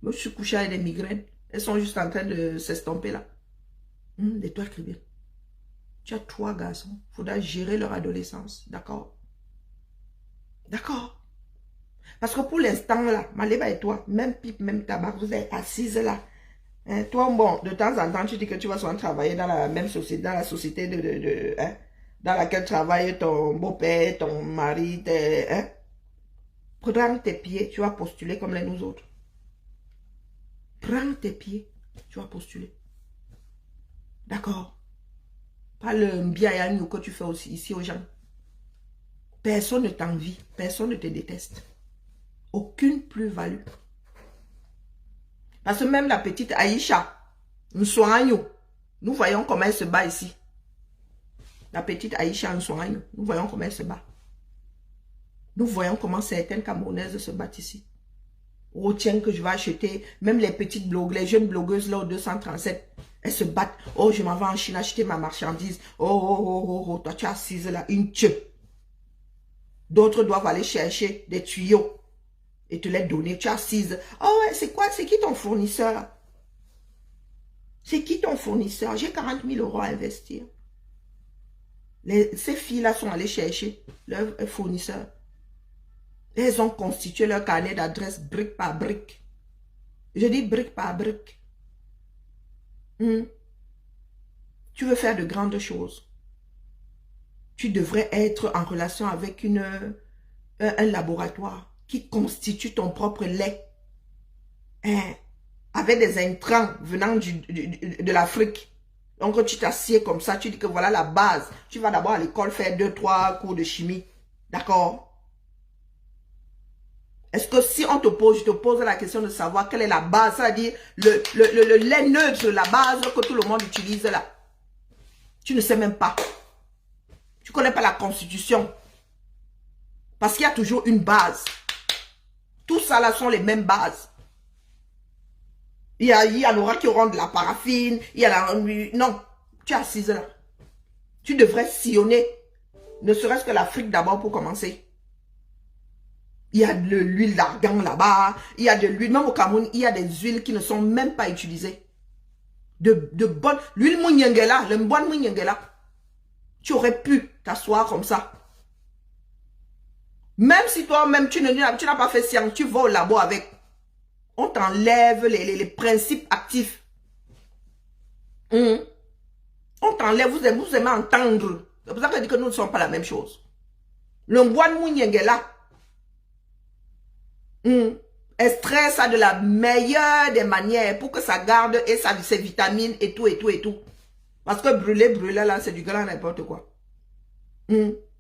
Je suis couché avec des migraines. Elles sont juste en train de s'estomper, là. L'étoile chrétienne. Tu as 3 garçons. Il faudra gérer leur adolescence. D'accord? D'accord? Parce que pour l'instant, là, Maléba et toi, même pipe, même tabac, vous êtes assises là. Hein, toi, bon, de temps en temps, tu dis que tu vas souvent travailler dans la même société, dans la société dans laquelle travaille ton beau-père, ton mari, Prends tes pieds, tu vas postuler comme les nous autres. Prends tes pieds, tu vas postuler. D'accord? Pas le mbiayagnou que tu fais aussi ici aux gens. Personne ne t'envie, personne ne te déteste. Aucune plus-value. Parce que même la petite Aïcha, nous voyons comment elle se bat ici. La petite Aïcha, nous voyons comment elle se bat. Nous voyons comment certaines Camerounaises se battent ici. Oh tiens que je vais acheter, même les petites blogueuses, les jeunes blogueuses là au 237, elles se battent. Oh je m'en vais en Chine acheter ma marchandise. Oh, toi tu es assise là, une tue. D'autres doivent aller chercher des tuyaux et te les donner. Tu es assise. Oh ouais, c'est quoi? C'est qui ton fournisseur? C'est qui ton fournisseur? J'ai 40 000 € à investir. Ces filles-là sont allées chercher leur fournisseur. Elles ont constitué leur carnet d'adresse brique par brique. Je dis brique par brique. Tu veux faire de grandes choses. Tu devrais être en relation avec un laboratoire qui constitue ton propre lait. Avec des intrants venant de l'Afrique. Donc tu t'assieds comme ça, tu dis que voilà la base. Tu vas d'abord à l'école faire 2-3 cours de chimie. D'accord? Est-ce que si on te pose, je te pose la question de savoir quelle est la base, c'est-à-dire le lait neutre, la base que tout le monde utilise là. Tu ne sais même pas. Tu ne connais pas la constitution. Parce qu'il y a toujours une base. Tout ça là sont les mêmes bases. Il y en aura qui auront de la paraffine, il y en a... Non, tu es assise là. Tu devrais sillonner, ne serait-ce que l'Afrique d'abord pour commencer. Il y a de l'huile d'argan là-bas, il y a de l'huile, même au Cameroun, il y a des huiles qui ne sont même pas utilisées. De bonnes... L'huile Mounyengela, le bon Mounyengela. Tu aurais pu t'asseoir comme ça Même si toi-même, tu n'as pas fait science, tu vas au labo avec. On t'enlève les principes actifs. On t'enlève, vous aimez entendre. C'est pour ça que je dis que nous ne sommes pas la même chose. Le moine Mounyeng est là. Extrait ça de la meilleure des manières pour que ça garde et ses vitamines et tout, et tout, et tout. Parce que brûler, là, c'est du grand n'importe quoi.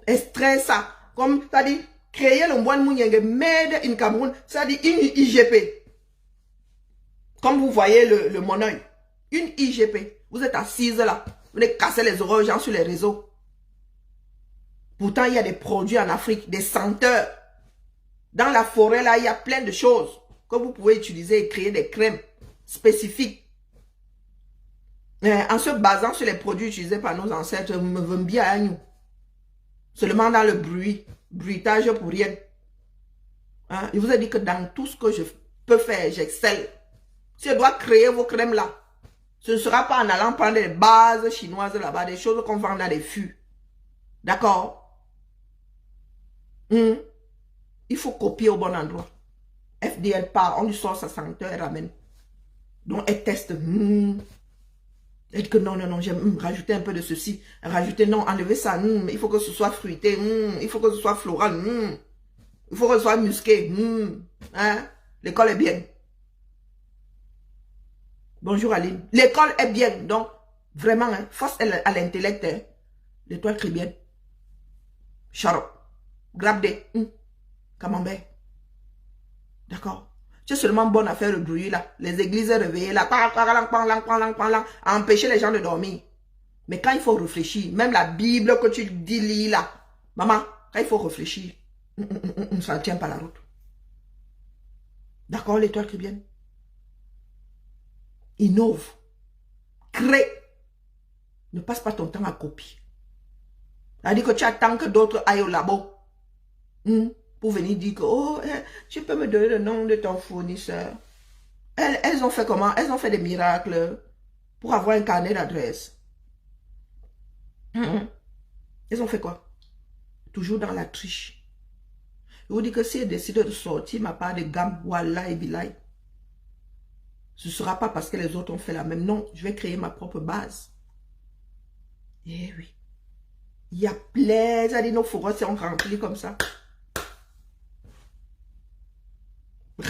Extrait ça. Comme, ça dit, créer le moine Mounyeng made in Cameroun, ça dit une IGP. Comme vous voyez le mon oeil. Une IGP. Vous êtes assise là. Vous venez casser les oreilles aux gens sur les réseaux. Pourtant, il y a des produits en Afrique, des senteurs. Dans la forêt, là, il y a plein de choses que vous pouvez utiliser et créer des crèmes spécifiques. En se basant sur les produits utilisés par nos ancêtres, me veut bien à nous. Seulement dans le bruitage pour rien. Je vous ai dit que dans tout ce que je peux faire, j'excelle. Si je dois créer vos crèmes là, ce ne sera pas en allant prendre des bases chinoises là-bas, des choses qu'on vend dans des fûts. D'accord? Il faut copier au bon endroit. FDL part, on lui sort sa senteur, elle ramène. Donc elle teste. Elle dit que non, j'aime rajouter un peu de ceci. Rajouter, non, enlever ça. Il faut que ce soit fruité. Il faut que ce soit floral. Il faut que ce soit musqué. L'école est bien. Bonjour Aline. L'école est bien. Donc, vraiment, face à l'intellect, l'étoile très bien. Charot. Grabde. Camembert. D'accord. Tu es seulement bonne à faire le bruit là. Les églises réveillées là. À empêcher les gens de dormir. Mais quand il faut réfléchir, même la Bible que tu dis lis là. Maman, quand il faut réfléchir, ça ne tient pas la route. D'accord, l'étoile très bien. Innove. Crée. Ne passe pas ton temps à copier. C'est-à-dire que tu attends que d'autres aillent au labo. Pour venir dire que, oh, tu peux me donner le nom de ton fournisseur. Elles ont fait comment? Elles ont fait des miracles pour avoir un carnet d'adresse. Elles ont fait quoi? Toujours dans la triche. Je vous dis que si elles décident de sortir ma part de gamme, wallah et bilay, ce ne sera pas parce que les autres ont fait la même. Non, je vais créer ma propre base. Eh oui. Il y a plein, ça dit nos forêts sont remplies comme ça.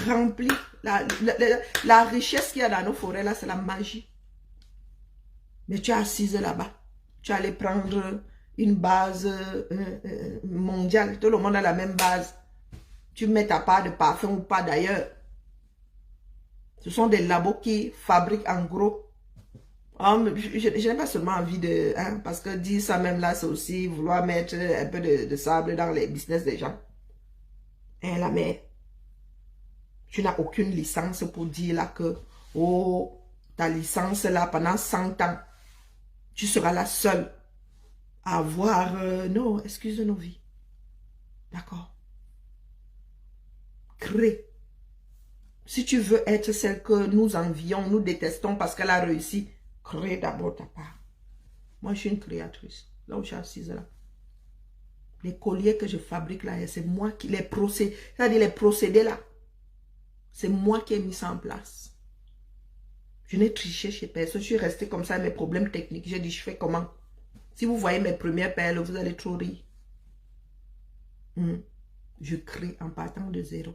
Rempli. La richesse qu'il y a dans nos forêts, là, c'est la magie. Mais tu es assise là-bas. Tu allais prendre une base mondiale. Tout le monde a la même base. Tu mets ta part de parfum ou pas d'ailleurs. Ce sont des labos qui fabriquent en gros. Je n'ai pas seulement envie de... parce que dire ça même là, c'est aussi vouloir mettre un peu de sable dans les business des gens. Là, mais... Tu n'as aucune licence pour dire là que, oh, ta licence là, pendant 100 ans, tu seras la seule à avoir, non, excuse nos vies. D'accord? Crée. Si tu veux être celle que nous envions, nous détestons parce qu'elle a réussi, crée d'abord ta part. Moi, je suis une créatrice. Là où je suis assise là. Les colliers que je fabrique là, c'est moi qui les procédés, c'est-à-dire les procédés là. C'est moi qui ai mis ça en place. Je n'ai triché chez personne. Je suis restée comme ça avec mes problèmes techniques. J'ai dit, je fais comment? Si vous voyez mes premières perles, vous allez trop rire. Je crée en partant de zéro.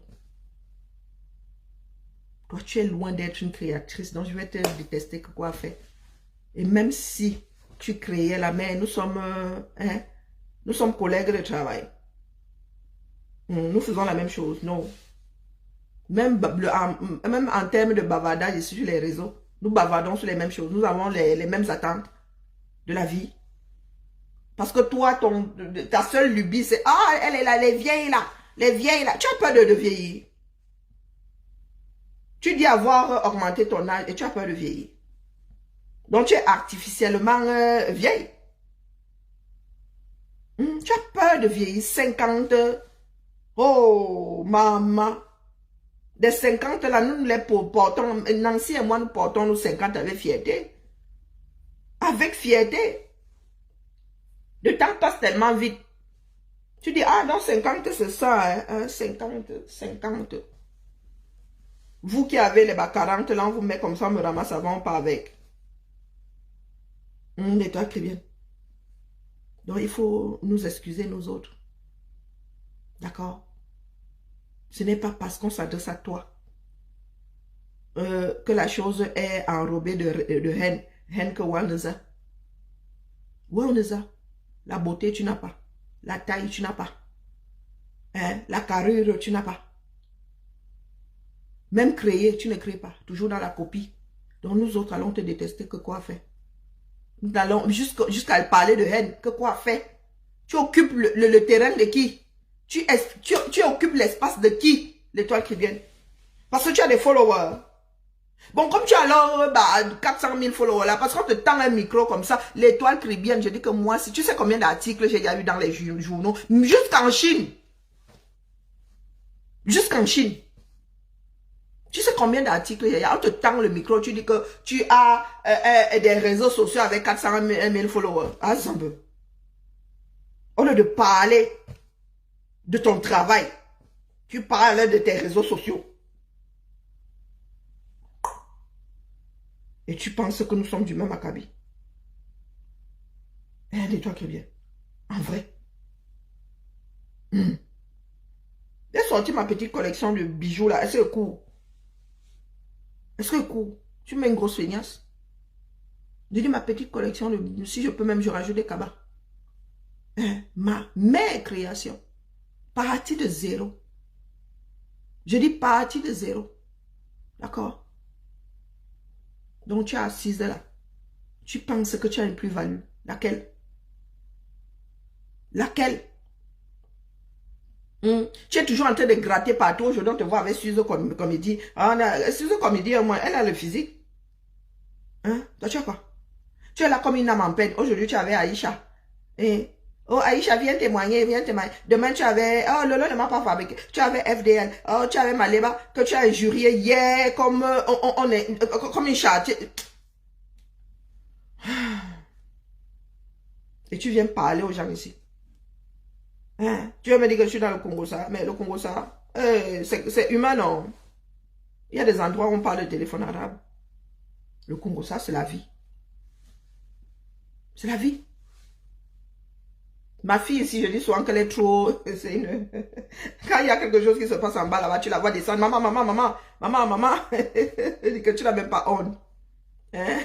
Toi, tu es loin d'être une créatrice. Donc, je vais te détester que quoi faire. Et même si tu créais la mer, nous sommes collègues de travail. Nous faisons la même chose. Non. Même en termes de bavardage sur les réseaux, nous bavardons sur les mêmes choses. Nous avons les mêmes attentes de la vie. Parce que toi, ta seule lubie, c'est « Ah, elle est là, les vieilles là. Les vieilles là. » Tu as peur de vieillir. Tu dis avoir augmenté ton âge et tu as peur de vieillir. Donc, tu es artificiellement vieille. Tu as peur de vieillir. 50. Oh, maman. Des 50 là, nous les portons. Nancy et moi, nous portons nos 50 avec fierté. Avec fierté. Le temps passe tellement vite. Tu dis, ah, dans 50, c'est ça, hein, 50, 50. Vous qui avez les 40, là, on vous met comme ça, on me ramasse avant, pas avec. L'étoile qui vient. Donc, il faut nous excuser, nous autres. D'accord? Ce n'est pas parce qu'on s'adresse à toi que la chose est enrobée de haine. Haine que Walneza. Walneza. La beauté, tu n'as pas. La taille, tu n'as pas. Hein? La carrure, tu n'as pas. Même créer, tu ne crées pas. Toujours dans la copie. Donc nous autres allons te détester. Que quoi faire? Nous allons jusqu'à parler de haine. Que quoi faire? Tu occupes le terrain de qui? Tu occupes l'espace de qui? L'étoile qui vient. Parce que tu as des followers. Bon, comme tu as alors 400 000 followers là, parce qu'on te tend un micro comme ça, l'étoile cribienne, je dis que moi, si tu sais combien d'articles j'ai déjà eu dans les journaux, jusqu'en Chine. Jusqu'en Chine. Tu sais combien d'articles il y a? On te tend le micro, tu dis que tu as des réseaux sociaux avec 400 000 followers. Ah, ça me... Au lieu de parler de ton travail, tu parles de tes réseaux sociaux. Et tu penses que nous sommes du même acabit. Dis-toi qui bien. En vrai. J'ai sorti ma petite collection de bijoux là. Est-ce que court? Est-ce que court? Tu mets une grosse feignasse. J'ai dit ma petite collection de... Si je peux même, je rajoute des cabas. Mes créations. Partie de zéro. Je dis partie de zéro. D'accord? Donc tu es assise là. Tu penses que tu as une plus-value. Laquelle? Laquelle? Tu es toujours en train de gratter partout. Aujourd'hui, on te voit avec Suze Comédie. Suze Comédie, au moins, elle a le physique. Hein? Toi, tu as quoi? Tu es là comme une âme en peine. Aujourd'hui, tu avais Aïcha. Oh, Aïcha, viens témoigner, viens témoigner. Demain, tu avais... Oh, Lolo ne m'a pas fabriqué. Tu avais FDL. Oh, tu avais Maleba, que tu as injurié hier comme on est... Comme une chatte. Et tu viens parler aux gens ici. Hein? Tu vas me dire que je suis dans le Congo, ça. Mais le Congo, ça, c'est humain, non? Il y a des endroits où on parle de téléphone arabe. Le Congo, ça, c'est la vie. C'est la vie. Ma fille ici, je dis souvent qu'elle est trop... C'est une... Quand il y a quelque chose qui se passe en bas là-bas, tu la vois descendre. Maman, maman, maman, maman, maman. Elle dit que tu n'as même pas honte. Hein?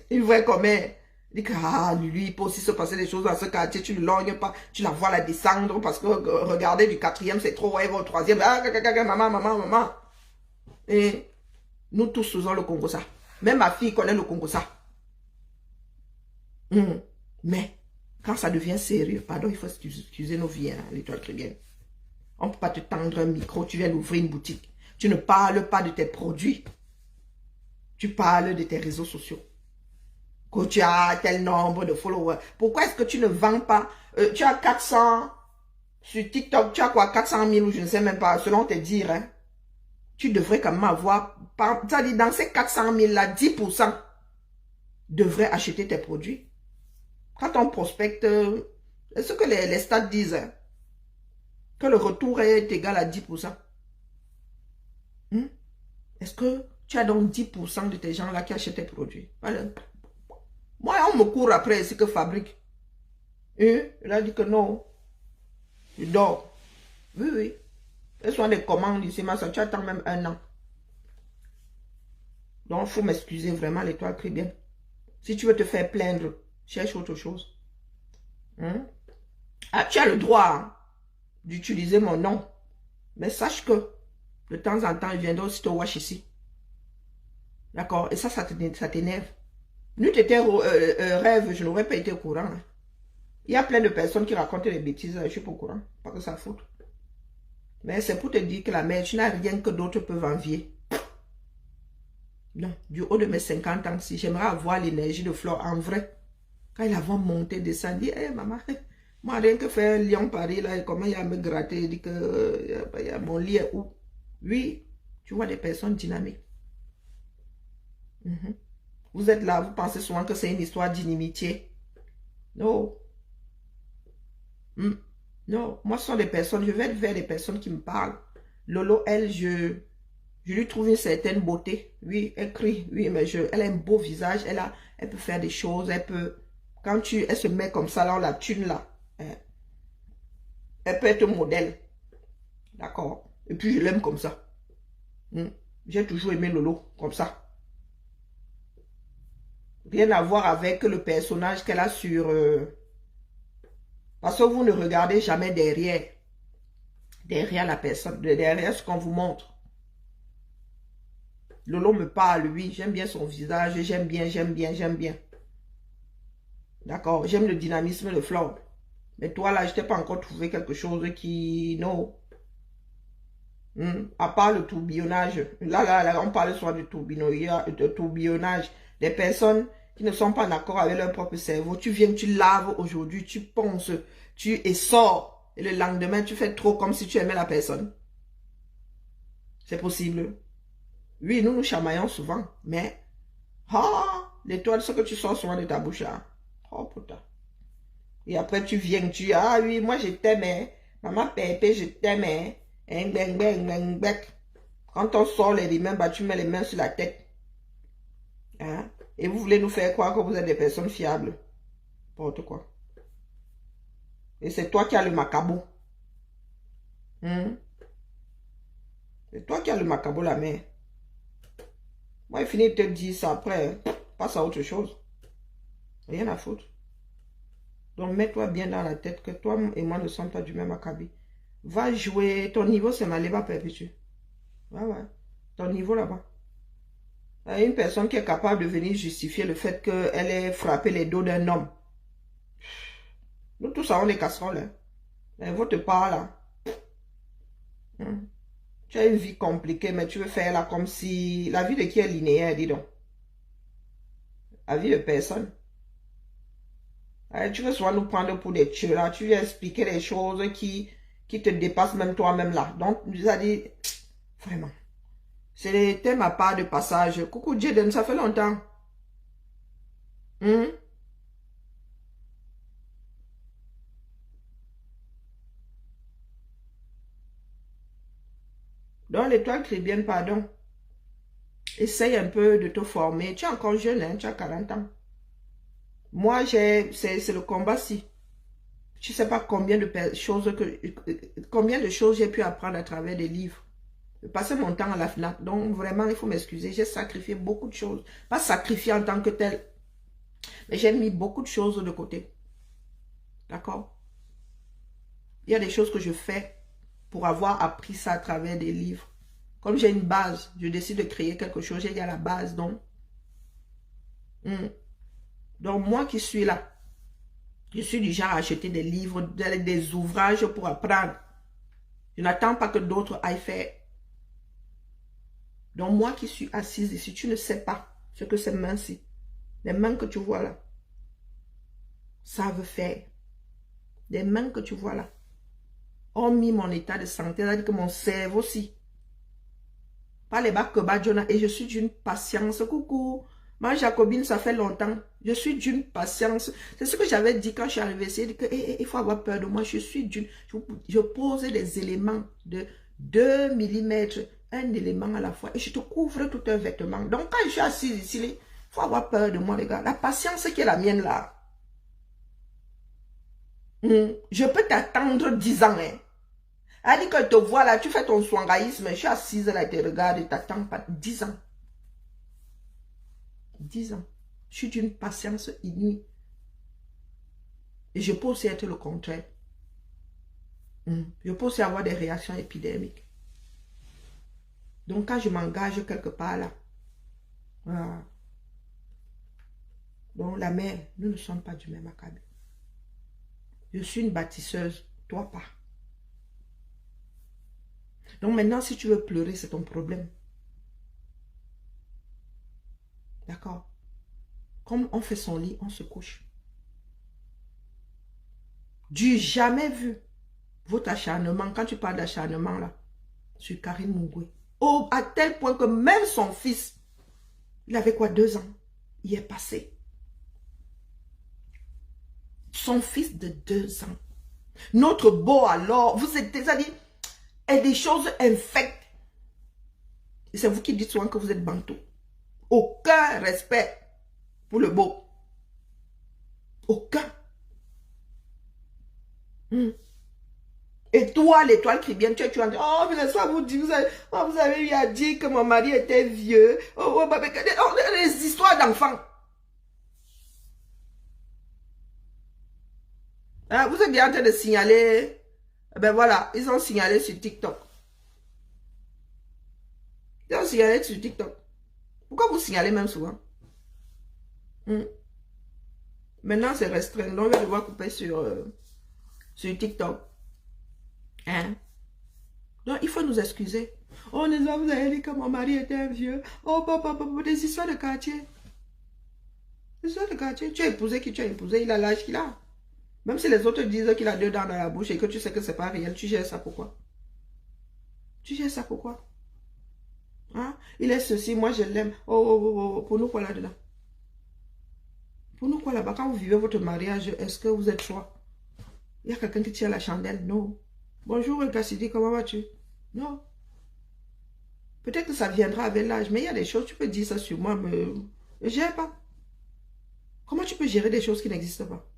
Il voit comme elle. Il dit que, lui, il peut aussi se passer des choses dans ce quartier. Tu ne lognes pas. Tu la vois la descendre parce que regarder du 4e, c'est trop. Elle va au 3e. Maman, maman, maman. Et nous tous faisons le Congo ça. Même ma fille connaît le Congo ça. Mais... Quand ça devient sérieux, pardon, il faut excuser nos vies, hein, l'étoile chrétienne. On ne peut pas te tendre un micro, tu viens d'ouvrir une boutique. Tu ne parles pas de tes produits. Tu parles de tes réseaux sociaux. Que tu as tel nombre de followers. Pourquoi est-ce que tu ne vends pas? Tu as 400, sur TikTok, tu as quoi, 400 000 ou je ne sais même pas, selon tes dires. Hein. Tu devrais quand même avoir, c'est-à-dire dans ces 400 000 là, 10% devraient acheter tes produits. Quand on prospecte, c'est ce que les stats disent, hein, que le retour est égal à 10%. Est-ce que tu as donc 10% de tes gens là qui achètent tes produits? Voilà. Moi, on me court après, c'est que fabrique. Il a dit que non. Je dors. Oui, oui. Ce sont des commandes ici, mais ça, tu attends même 1 an. Donc, il faut m'excuser vraiment, l'étoile crie bien. Si tu veux te faire plaindre, cherche autre chose. Tu as le droit hein, d'utiliser mon nom. Mais sache que de temps en temps, il viendra aussi te watch ici. D'accord? Et ça t'énerve. Nous, t'étais rêve, je n'aurais pas été au courant. Hein. Il y a plein de personnes qui racontent des bêtises, je suis pas au courant. Pas que ça fout. Mais c'est pour te dire que la mère, tu n'as rien que d'autres peuvent envier. Non, du haut de mes 50 ans, si j'aimerais avoir l'énergie de Flore en vrai. Quand il a monté, descendu, maman, moi rien que faire Lyon-Paris, là, comment il a me gratter, il dit que mon lit est où? Oui, tu vois des personnes dynamiques. Vous êtes là, vous pensez souvent que c'est une histoire d'inimitié. Non. Non, moi, ce sont des personnes, je vais être vers des personnes qui me parlent. Lolo, elle, je lui trouve une certaine beauté. Oui, elle crie, oui, mais elle a un beau visage, elle peut faire des choses, elle peut, elle se met comme ça, là, la thune, là, hein, elle peut être modèle, d'accord? Et puis, je l'aime comme ça. J'ai toujours aimé Lolo, comme ça. Rien à voir avec le personnage qu'elle a sur... parce que vous ne regardez jamais derrière. Derrière la personne, derrière ce qu'on vous montre. Lolo me parle, oui, j'aime bien son visage, j'aime bien. D'accord, j'aime le dynamisme de Flore. Mais toi, là, je t'ai pas encore trouvé quelque chose qui... Non. À part le tourbillonnage. Là, on parle souvent de tourbillonnage. Des personnes qui ne sont pas d'accord avec leur propre cerveau. Tu viens, tu laves aujourd'hui, tu penses, tu essors. Et le lendemain, tu fais trop comme si tu aimais la personne. C'est possible. Oui, nous nous chamaillons souvent. Mais, l'étoile, ce que tu sors souvent de ta bouche, là. Oh, putain. Et après, tu viens, ah oui, moi je t'aimais. Maman Pépé, je t'aimais. Quand on sort les mains, bah, tu mets les mains sur la tête. Hein? Et vous voulez nous faire croire que vous êtes des personnes fiables. N'importe quoi. Et c'est toi qui as le macabo. C'est toi qui as le macabo, la mère. Moi, il finit de te dire ça après. Passe à autre chose. Rien à foutre. Donc, mets-toi bien dans la tête que toi et moi ne sommes pas du même acabit. Va jouer. Ton niveau, c'est Maléba Perpétue. Ouais. Ton niveau là-bas. Il y a une personne qui est capable de venir justifier le fait qu'elle ait frappé les dos d'un homme. Nous tous avons des casseroles. Hein. Mais votre part là. Tu as une vie compliquée, mais tu veux faire là comme si... La vie de qui est linéaire, dis donc. La vie de personne. Tu veux souvent nous prendre pour des tueurs là. Tu viens expliquer des choses qui te dépassent même toi-même là. Donc, nous a dit... Vraiment. C'était ma part de passage. Coucou Jaden, ça fait longtemps. Donc, l'étoile chrétienne, pardon. Essaye un peu de te former. Tu es encore jeune, hein, tu as 40 ans. Moi, c'est le combat-ci. Tu sais pas combien de choses j'ai pu apprendre à travers des livres. J'ai passé mon temps à la FNAC. Donc, vraiment, il faut m'excuser. J'ai sacrifié beaucoup de choses. Pas sacrifié en tant que tel. Mais j'ai mis beaucoup de choses de côté. D'accord? Il y a des choses que je fais pour avoir appris ça à travers des livres. Comme j'ai une base, je décide de créer quelque chose. Il y a la base, donc. Donc, moi qui suis là, je suis du genre à acheter des livres, des ouvrages pour apprendre. Je n'attends pas que d'autres aillent faire. Donc, moi qui suis assise ici, tu ne sais pas ce que ces mains-ci, les mains que tu vois là, savent faire. Les mains que tu vois là, ont mis mon état de santé, c'est-à-dire que mon cerveau aussi. Pas les bacs que Badjona, et je suis d'une patience. Coucou. Ma Jacobine, ça fait longtemps. Je suis d'une patience. C'est ce que j'avais dit quand je suis arrivée. C'est que il faut avoir peur de moi. Je suis d'une... Je pose des éléments de 2 mm, un élément à la fois. Et je te couvre tout un vêtement. Donc quand je suis assise ici, il faut avoir peur de moi, les gars. La patience qui est la mienne là. Je peux t'attendre 10 ans. Hein. Elle dit que je te vois là, tu fais ton soingaïsme. Je suis assise là, je te regarde et t'attends pas 10 ans. 10 ans. Je suis d'une patience inouïe. Et je peux aussi être le contraire. Je peux aussi avoir des réactions épidermiques. Donc, quand je m'engage quelque part là, voilà. Donc, la mère, nous ne sommes pas du même acabit. Je suis une bâtisseuse, toi pas. Donc, maintenant, si tu veux pleurer, c'est ton problème. D'accord? Comme on fait son lit, on se couche. Du jamais vu votre acharnement, quand tu parles d'acharnement là, sur Karine Mungwe. Oh, à tel point que même son fils, il avait quoi, 2 ans, il est passé. Son fils de 2 ans. Notre beau alors, vous êtes des amis, et des choses infectes. Et c'est vous qui dites souvent que vous êtes bantou. Aucun respect pour le beau. Aucun. Et toi, l'étoile qui vient, tu vas dire, oh, mais ça vous dit, vous avez eu à dire que mon mari était vieux. Les histoires d'enfants. Hein, vous êtes bien en train de signaler. Ben voilà, ils ont signalé sur TikTok. Ils ont signalé sur TikTok. Pourquoi vous signalez même souvent? Maintenant, c'est restreint. Donc, on va devoir couper sur TikTok. Hein? Donc, il faut nous excuser. Oh, vous avez dit que mon mari était un vieux. Oh, papa, des histoires de quartier. Des histoires de quartier. Tu as épousé qui tu as épousé, il a l'âge qu'il a. Même si les autres disent qu'il a 2 dents dans la bouche et que tu sais que c'est pas réel, tu gères ça pourquoi? Tu gères ça pourquoi? Hein? Il est ceci, moi je l'aime. Oh, pour nous quoi là-dedans? Pour nous quoi là-bas? Quand vous vivez votre mariage, est-ce que vous êtes choix? Il y a quelqu'un qui tire la chandelle? Non. Bonjour Cassidy, comment vas-tu? Non. Peut-être que ça viendra avec l'âge, mais il y a des choses, tu peux dire ça sur moi, mais je gère pas. Comment tu peux gérer des choses qui n'existent pas?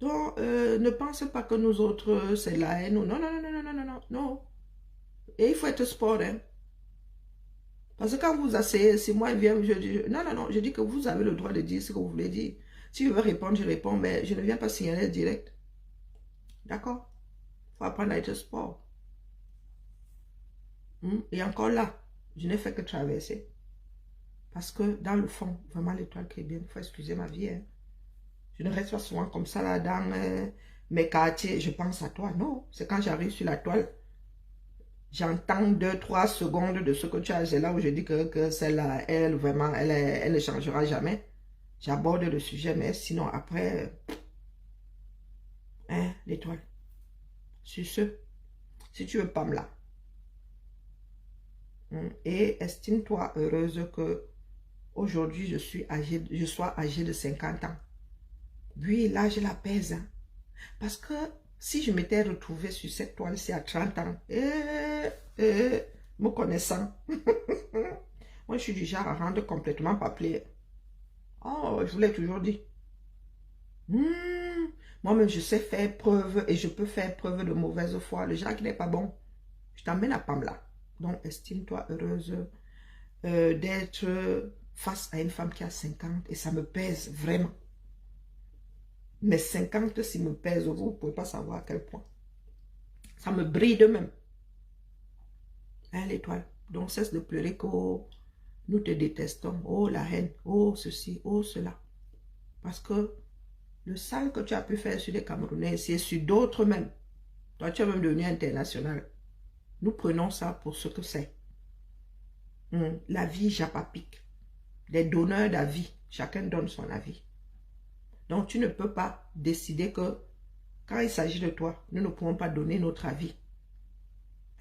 Donc, ne pense pas que nous autres, c'est la haine. Non, non, non, non, non, non, non, non. Et il faut être sport, hein. Parce que quand vous asseyez, si moi, je viens, je dis, non, non, non, je dis que vous avez le droit de dire ce que vous voulez dire. Si je veux répondre, je réponds, mais je ne viens pas signaler direct. D'accord? Il faut apprendre à être sport. Et encore là, je n'ai fait que traverser. Parce que dans le fond, vraiment l'étoile qui est bien, il faut excuser ma vie, hein. Je ne reste pas souvent comme ça là dans mes quartiers, je pense à toi. Non, c'est quand j'arrive sur la toile, j'entends 2-3 secondes de ce que tu as. C'est là où je dis que celle-là, elle, vraiment, elle ne changera jamais. J'aborde le sujet, mais sinon après, hein, l'étoile. Sur ce, si tu veux pas me là. Et estime-toi heureuse que aujourd'hui je sois âgée de 50 ans. Oui, là, je la pèse. Hein. Parce que si je m'étais retrouvée sur cette toile-ci à 30 ans, me connaissant, moi, je suis du genre à rendre complètement papier. Oh, je vous l'ai toujours dit. Moi-même, je sais faire preuve et je peux faire preuve de mauvaise foi. Le genre qui n'est pas bon, je t'emmène à Pamela. Donc, estime-toi heureuse d'être face à une femme qui a 50 et ça me pèse vraiment. Mais 50, s'il me pèse, vous ne pouvez pas savoir à quel point. Ça me brille de même. Hein, l'étoile. Donc, cesse de pleurer que oh, nous te détestons. Oh, la haine. Oh, ceci. Oh, cela. Parce que le sale que tu as pu faire sur les Camerounais, c'est sur d'autres même. Toi, tu es même devenu international. Nous prenons ça pour ce que c'est. La vie japapique. Les donneurs d'avis. Chacun donne son avis. Donc, tu ne peux pas décider que quand il s'agit de toi, nous ne pouvons pas donner notre avis.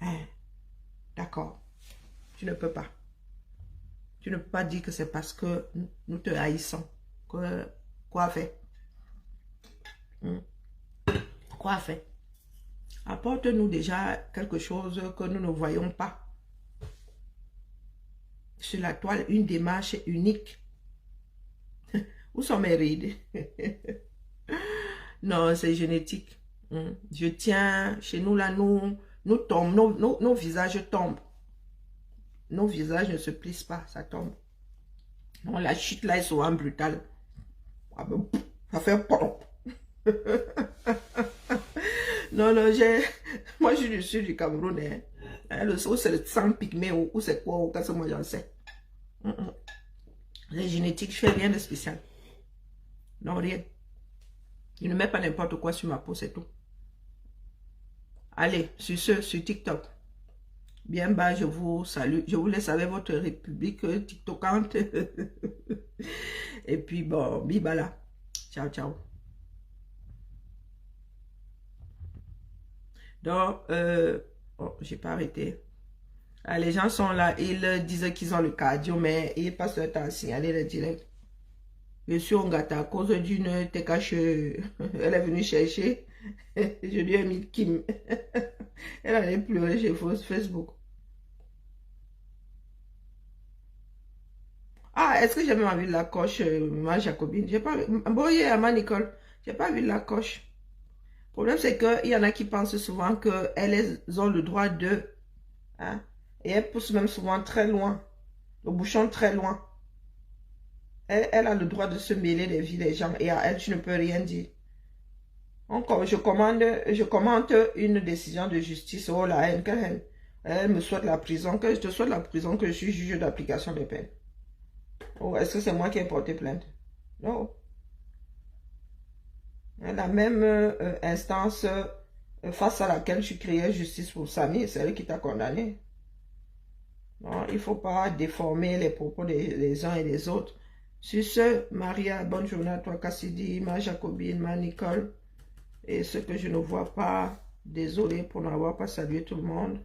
Hein? D'accord. Tu ne peux pas. Tu ne peux pas dire que c'est parce que nous te haïssons. Que, quoi fait? Quoi fait? Apporte-nous déjà quelque chose que nous ne voyons pas. Sur la toile, une démarche unique. Où sont mes rides? Non, c'est génétique. Je tiens, chez nous là, nous tombons, nos visages tombent. Nos visages ne se plissent pas, ça tombe. Non, la chute là est souvent brutale. Ça fait pop. Non, moi je suis du sud du Cameroun. Où c'est le sang pygmé, ou c'est quoi, ou qu'est-ce que moi j'en sais. Les génétiques, je fais rien de spécial. Non, rien. Je ne mets pas n'importe quoi sur ma peau, c'est tout. Allez, sur TikTok. Bien bas, je vous salue. Je vous laisse avec votre république TikTokante. Et puis, bon, bibala. Ciao, ciao. Donc, oh, j'ai pas arrêté. Ah, les gens sont là, ils disent qu'ils ont le cardio, mais ils passent leur temps à signaler le direct. Je suis en gâteau à cause d'une TKH. Elle est venue chercher. Je lui ai mis Kim. Elle allait pleurer chez Facebook. Ah, est-ce que j'ai même vu la coche, ma Jacobine? J'ai pas vu. Bon, hier, ma Nicole, j'ai pas vu la coche. Le problème, c'est qu'il y en a qui pensent souvent qu'elles ont le droit de. Hein, et elles poussent même souvent très loin. Le bouchon très loin. Elle a le droit de se mêler des vies des gens. Et à elle, tu ne peux rien dire. Encore, je commente une décision de justice. Oh la haine, quelle haine. Elle me souhaite la prison. Que je te souhaite la prison, que je suis juge d'application des peines. Oh, est-ce que c'est moi qui ai porté plainte? Non. La même instance face à laquelle tu criais justice pour Samy, c'est elle qui t'a condamné. Non, il ne faut pas déformer les propos des uns et des autres. Sur ce, Maria, bonne journée à toi, Cassidy, ma Jacobine, ma Nicole. Et ce que je ne vois pas, désolé pour n'avoir pas salué tout le monde.